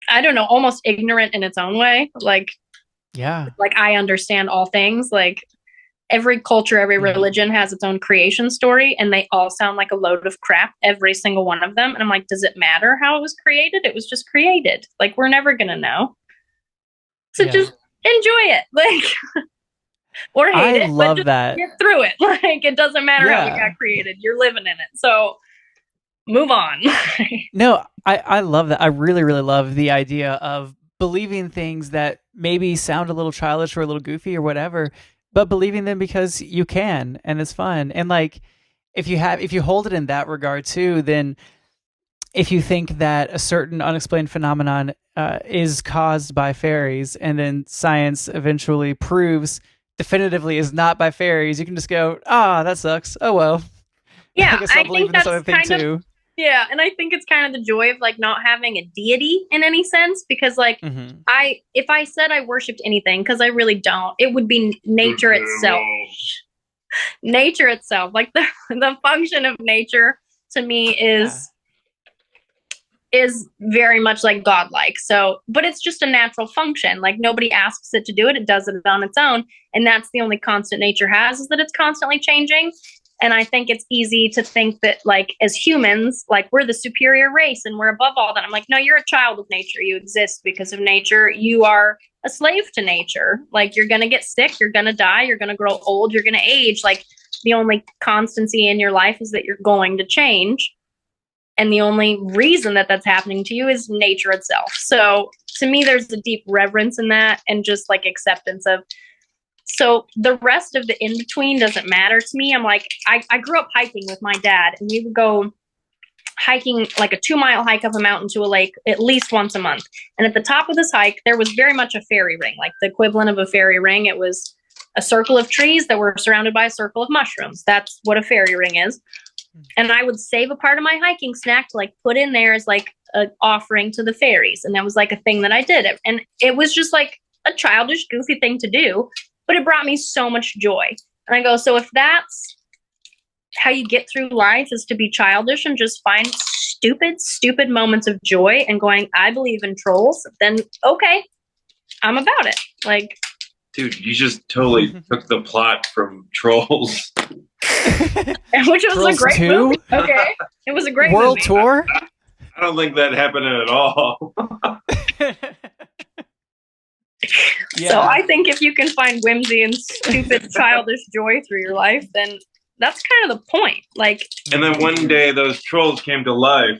I don't know, almost ignorant in its own way. Like, like, I understand all things. Like, every culture, every religion has its own creation story, and they all sound like a load of crap, every single one of them. And I'm like, does it matter how it was created? It was just created. Like, we're never going to know. So just enjoy it. Like, or hate it. Love but just that. Get through it. Like, it doesn't matter how it got created. You're living in it. So move on. No, I love that. I really, really love the idea of believing things that maybe sound a little childish or a little goofy or whatever, but believing them because you can, and it's fun. And like, if you hold it in that regard too, then if you think that a certain unexplained phenomenon is caused by fairies, and then science eventually proves definitively is not by fairies, you can just go, that sucks. Oh well. Yeah, I guess I'll believe in this other thing too. Yeah, and I think it's kind of the joy of, like, not having a deity in any sense, because, like, if I said I worshipped anything, because I really don't, it would be nature itself. Nature itself, like, the function of nature to me is very much like godlike. So, but it's just a natural function. Like, nobody asks it to do it. It does it on its own. And that's the only constant nature has, is that it's constantly changing. And I think it's easy to think that, like, as humans, like, we're the superior race and we're above all that. I'm like, no, you're a child of nature. You exist because of nature. You are a slave to nature. Like, you're going to get sick. You're going to die. You're going to grow old. You're going to age. Like, the only constancy in your life is that you're going to change. And the only reason that that's happening to you is nature itself. So to me, there's a deep reverence in that, and just, like, acceptance of, so the rest of the in-between doesn't matter to me. I'm like, I grew up hiking with my dad, and we would go hiking, like a 2-mile hike up a mountain to a lake at least once a month. And at the top of this hike, there was very much a fairy ring, like the equivalent of a fairy ring. It was a circle of trees that were surrounded by a circle of mushrooms. That's what a fairy ring is. And I would save a part of my hiking snack to, like, put in there as, like, an offering to the fairies. And that was, like, a thing that I did. And it was just, like, a childish, goofy thing to do, but it brought me so much joy. And I go, so if that's how you get through life, is to be childish and just find stupid moments of joy and going, I believe in trolls, then okay, I'm about it. Like, dude, you just totally took the plot from Trolls. Which was Trolls a great 2? movie. Okay. It was a great World movie. Tour? I don't think that happened at all. So I think if you can find whimsy and stupid childish joy through your life, then that's kind of the point. Like, And then one day those trolls came to life.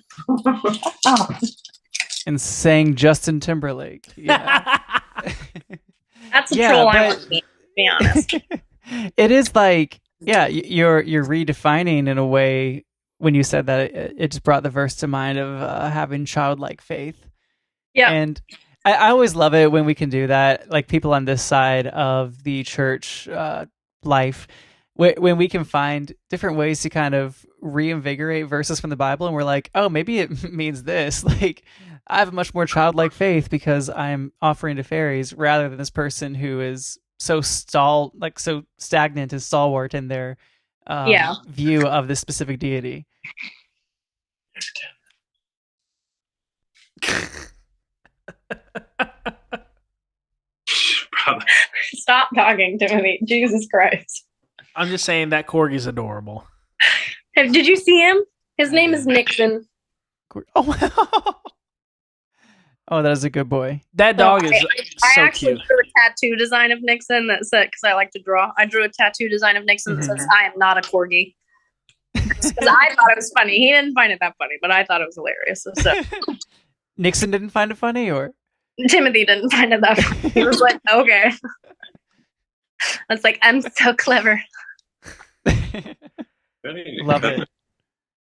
And sang Justin Timberlake. Yeah. that's a troll I want to be honest. It is like, Yeah, you're redefining in a way when you said that it just brought the verse to mind of having childlike faith. Yeah. And I always love it when we can do that, like people on this side of the church life, when we can find different ways to kind of reinvigorate verses from the Bible, and we're like, oh, maybe it means this. Like, I have a much more childlike faith because I'm offering to fairies rather than this person who is so so stagnant and stalwart in their view of this specific deity. Stop talking to me. Jesus Christ. I'm just saying that corgi's adorable. Did you see him? His name is Nixon. Oh, oh, that is a good boy. That dog is I so actually cute. drew a tattoo design of Nixon that said, because I like to draw, I drew a tattoo design of Nixon that says, I am not a corgi. Because I thought it was funny. He didn't find it that funny, but I thought it was hilarious. So Nixon didn't find it funny, or Timothy didn't find it that funny. He was like, okay. I was like, I'm so clever. love it.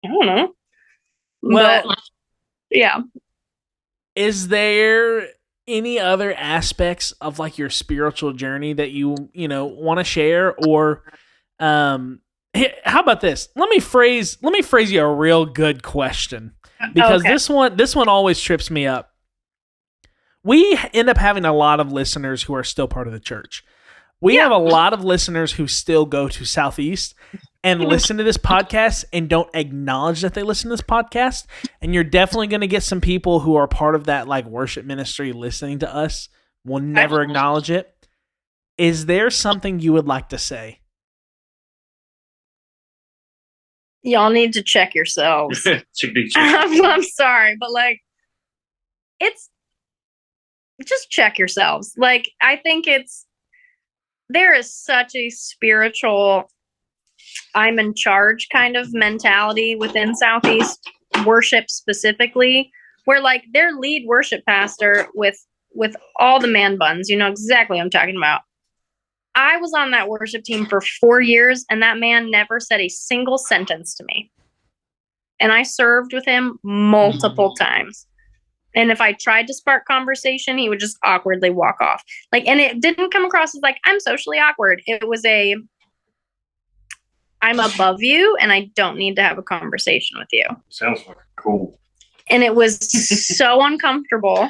I don't know. Well, But, yeah. is there any other aspects of like your spiritual journey that you want to share, or how about this? Let me phrase you a real good question, because Okay. this one always trips me up. We end up having a lot of listeners who are still part of the church. We have a lot of listeners who still go to Southeast and listen to this podcast and don't acknowledge that they listen to this podcast. And you're definitely going to get some people who are part of that like worship ministry listening to us will never acknowledge it. Is there something you would like to say? Y'all need to check yourselves. I'm sorry, but like, it's just check yourselves. Like, I think there is such a spiritual, I'm in charge kind of mentality within Southeast worship specifically, where like their lead worship pastor with all the man buns, you know exactly what I'm talking about. I was on that worship team for 4 years, and that man never said a single sentence to me. And I served with him multiple times. And if I tried to spark conversation, he would just awkwardly walk off. Like, and it didn't come across as like, I'm socially awkward. It was I'm above you and I don't need to have a conversation with you. Sounds like cool. And it was so uncomfortable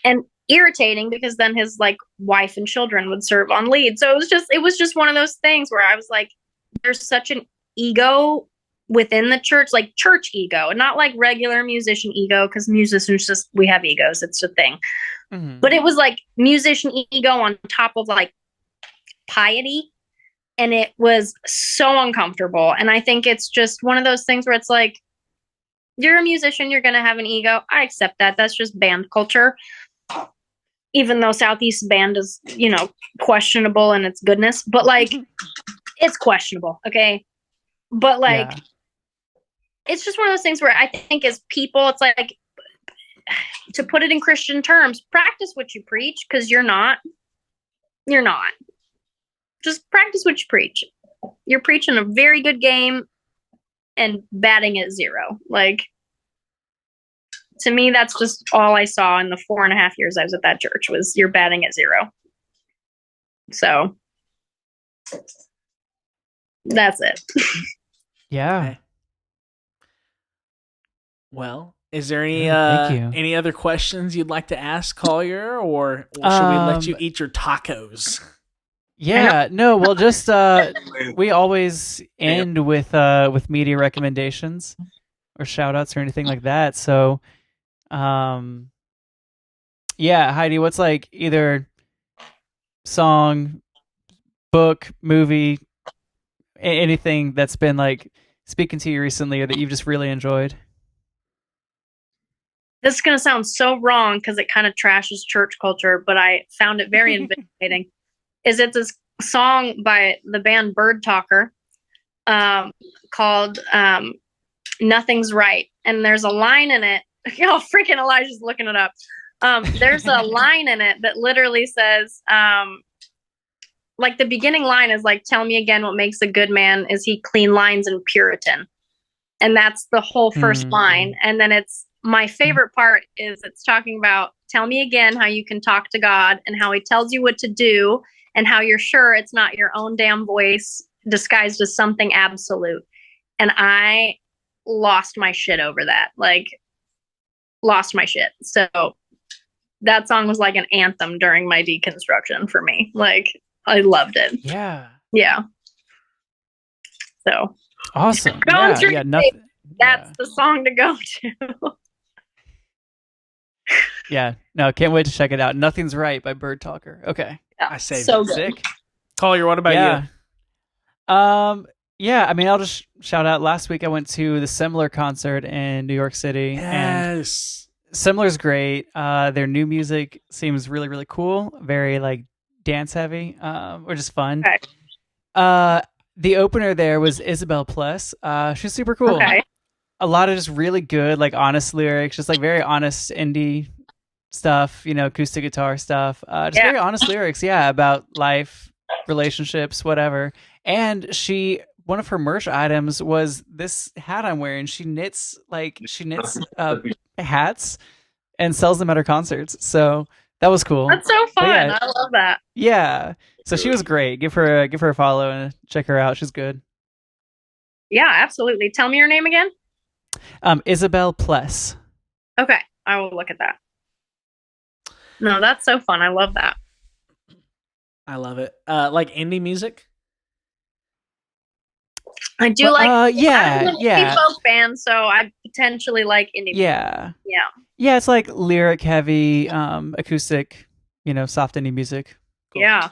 and irritating, because then his like wife and children would serve on lead. So it was just one of those things where I was like, there's such an ego within the church, like church ego, not like regular musician ego, because musicians we have egos, it's a thing. But it was like musician ego on top of like piety, and it was so uncomfortable. And I think it's just one of those things where it's like, you're a musician, you're gonna have an ego. I accept that. That's just band culture. Even though Southeast band is, questionable in its goodness, but like it's questionable, okay? But like it's just one of those things where I think as people, it's like, to put it in Christian terms, practice what you preach, because you're not. Just practice what you preach. You're preaching a very good game and batting at 0. Like, to me, that's just all I saw in the 4.5 years I was at that church, was you're batting at 0. So that's it. Yeah. Okay. Well, is there any Thank you. any other questions you'd like to ask Collier, or should we let you eat your tacos? Yeah, no, well, just we always end with media recommendations or shout outs or anything like that. So yeah, Heidi, what's like either song, book, movie, anything that's been like speaking to you recently or that you've just really enjoyed? This is going to sound so wrong because it kind of trashes church culture, but I found it very invigorating. It's this song by the band Bird Talker called Nothing's Right. And there's a line in it. Oh, freaking Elijah's looking it up. There's a line in it that literally says, like the beginning line is like, tell me again what makes a good man. Is he clean lines and Puritan? And that's the whole first line. And then it's my favorite part is it's talking about tell me again how you can talk to God and how he tells you what to do and how you're sure it's not your own damn voice disguised as something absolute. And I lost my shit over that. Like, lost my shit. So that song was like an anthem during my deconstruction for me. Like, I loved it. Yeah. Yeah. So Awesome. Going through Yeah. the Nothing. that's the song to go to. Yeah. No, can't wait to check it out. Nothing's Right by Bird Talker. Okay. I saved so it. good. Sick. Collier, what about Yeah. you? Yeah, I mean, I'll just shout out. Last week I went to the Similar concert in New York City. And Yes. Similar's great. Their new music seems really, really cool. Very like dance heavy, or just fun. Okay. The opener there was Isabel Pless. She's super cool. Okay. A lot of just really good, like honest lyrics, just like very honest indie stuff, you know, acoustic guitar stuff. Just very honest lyrics, about life, relationships, whatever. And one of her merch items was this hat I'm wearing. She knits hats and sells them at her concerts. So that was cool. That's so fun. Yeah. I love that. Yeah. So she was great. Give her a follow and check her out. She's good. Yeah, absolutely. Tell me your name again. Isabel Pless. Okay. I will look at that. No, that's so fun. I love that. I love it. Like indie music? I do like I'm an yeah. indie folk band, so I potentially like indie music. Yeah. Yeah. Yeah, it's like lyric heavy, acoustic, you know, soft indie music. Cool. Yeah.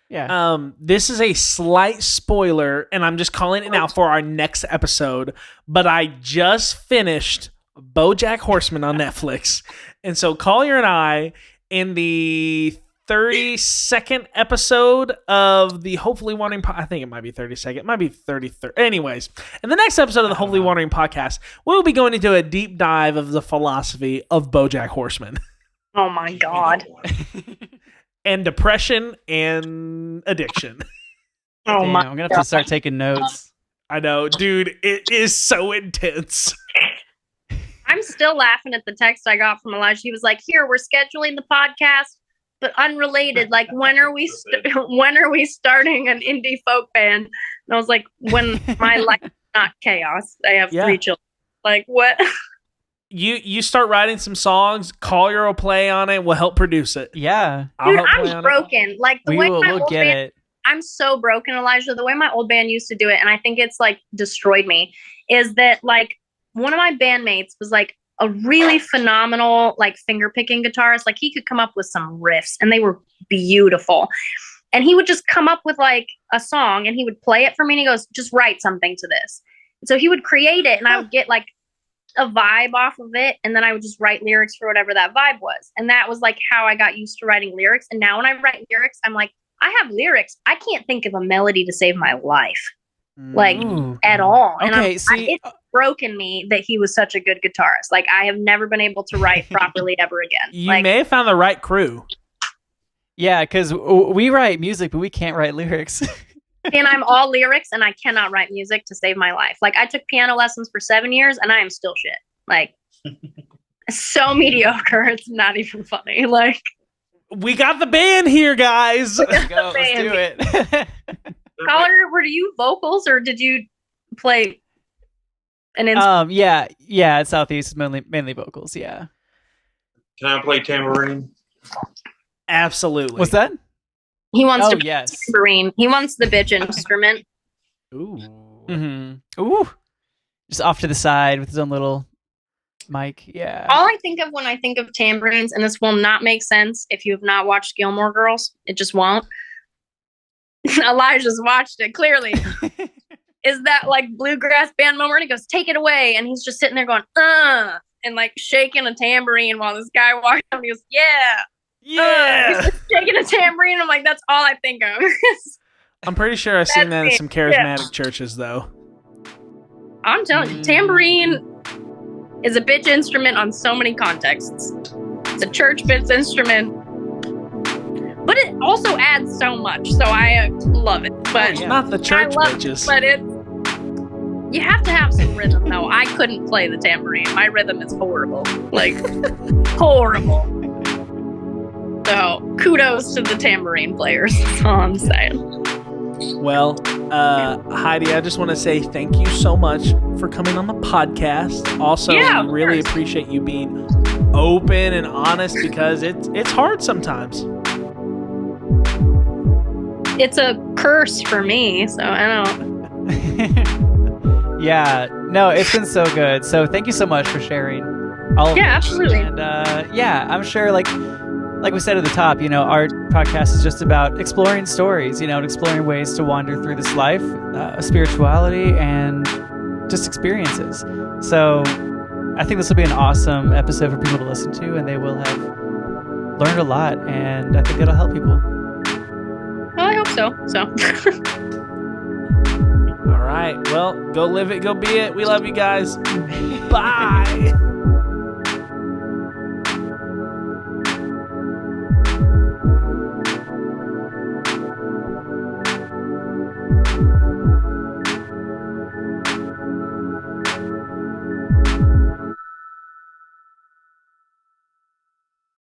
Yeah. This is a slight spoiler, and I'm just calling it now for our next episode. But I just finished BoJack Horseman on Netflix, and so Collier and I, in the 32nd episode of the Hopefully Wandering I think it might be 32nd, it might be 33rd. Anyways, in the next episode of the Hopefully Wandering podcast, we'll be going into a deep dive of the philosophy of BoJack Horseman. Oh my God. And depression and addiction. Oh Damn, my I'm gonna have to start taking notes. I know, dude, it is so intense. I'm still laughing at the text I got from Elijah. He was like, "Here, we're scheduling the podcast, but unrelated. Like, when are we starting an indie folk band?" And I was like, "When my life is not chaos. I have 3 children." Like, what? You start writing some songs, Collier will play on it, we'll help produce it. Yeah. Dude, I'm broken. Like, the way my we'll old get band, it. I'm so broken, Elijah. The way my old band used to do it, and I think it's like destroyed me, is that like one of my bandmates was like a really phenomenal like finger picking guitarist. Like, he could come up with some riffs and they were beautiful. And he would just come up with like a song and he would play it for me and he goes, "Just write something to this." And so he would create it and I would get like a vibe off of it, and then I would just write lyrics for whatever that vibe was. And that was like how I got used to writing lyrics. And now when I write lyrics, I'm like, I have lyrics. I can't think of a melody to save my life, like at all. And Okay, it's broken me that he was such a good guitarist. Like, I have never been able to write properly ever again. You like, may have found the right crew. Yeah, because we write music, but we can't write lyrics. and I'm all lyrics, and I cannot write music to save my life. Like, I took piano lessons for 7 years, and I am still shit. Like, so mediocre. It's not even funny. Like, we got the band here, guys. Let's go. Let's do it. Collier, were you vocals or did you play an instrument? Yeah. At Southeast, mainly vocals. Yeah. Can I play tambourine? Absolutely. What's that? He wants to play yes. tambourine. He wants the bitch instrument. Ooh. Mm-hmm. Ooh. Just off to the side with his own little mic. Yeah. All I think of when I think of tambourines, and this will not make sense if you have not watched Gilmore Girls, it just won't. Elijah's watched it, clearly. Is that like bluegrass band moment where he goes, "Take it away," and he's just sitting there going, and like shaking a tambourine while this guy walks up and he goes, "Yeah. He's just shaking a tambourine. I'm like, that's all I think of. I'm pretty sure I've seen that in some charismatic churches, though. I'm telling you, tambourine is a bitch instrument on so many contexts. It's a church bitch instrument. but it also adds so much, so I love it. But It's not the church I love bitches. it, but you have to have some rhythm, though. I couldn't play the tambourine. My rhythm is horrible. Like, horrible. So, kudos to the tambourine players. That's all I'm saying. Well, Heidi, I just want to say thank you so much for coming on the podcast. Also, Yeah, we of really course. appreciate you being open and honest because it's hard sometimes. It's a curse for me, so I don't. Yeah, no, it's been so good. So thank you so much for sharing all of Yeah, this. absolutely. And yeah, I'm sure like we said at the top, our podcast is just about exploring stories, and exploring ways to wander through this life, spirituality, and just experiences. So I think this will be an awesome episode for people to listen to, and they will have learned a lot, and I think it'll help people. Well, I hope so. All right. Well, go live it, go be it. We love you guys. Bye.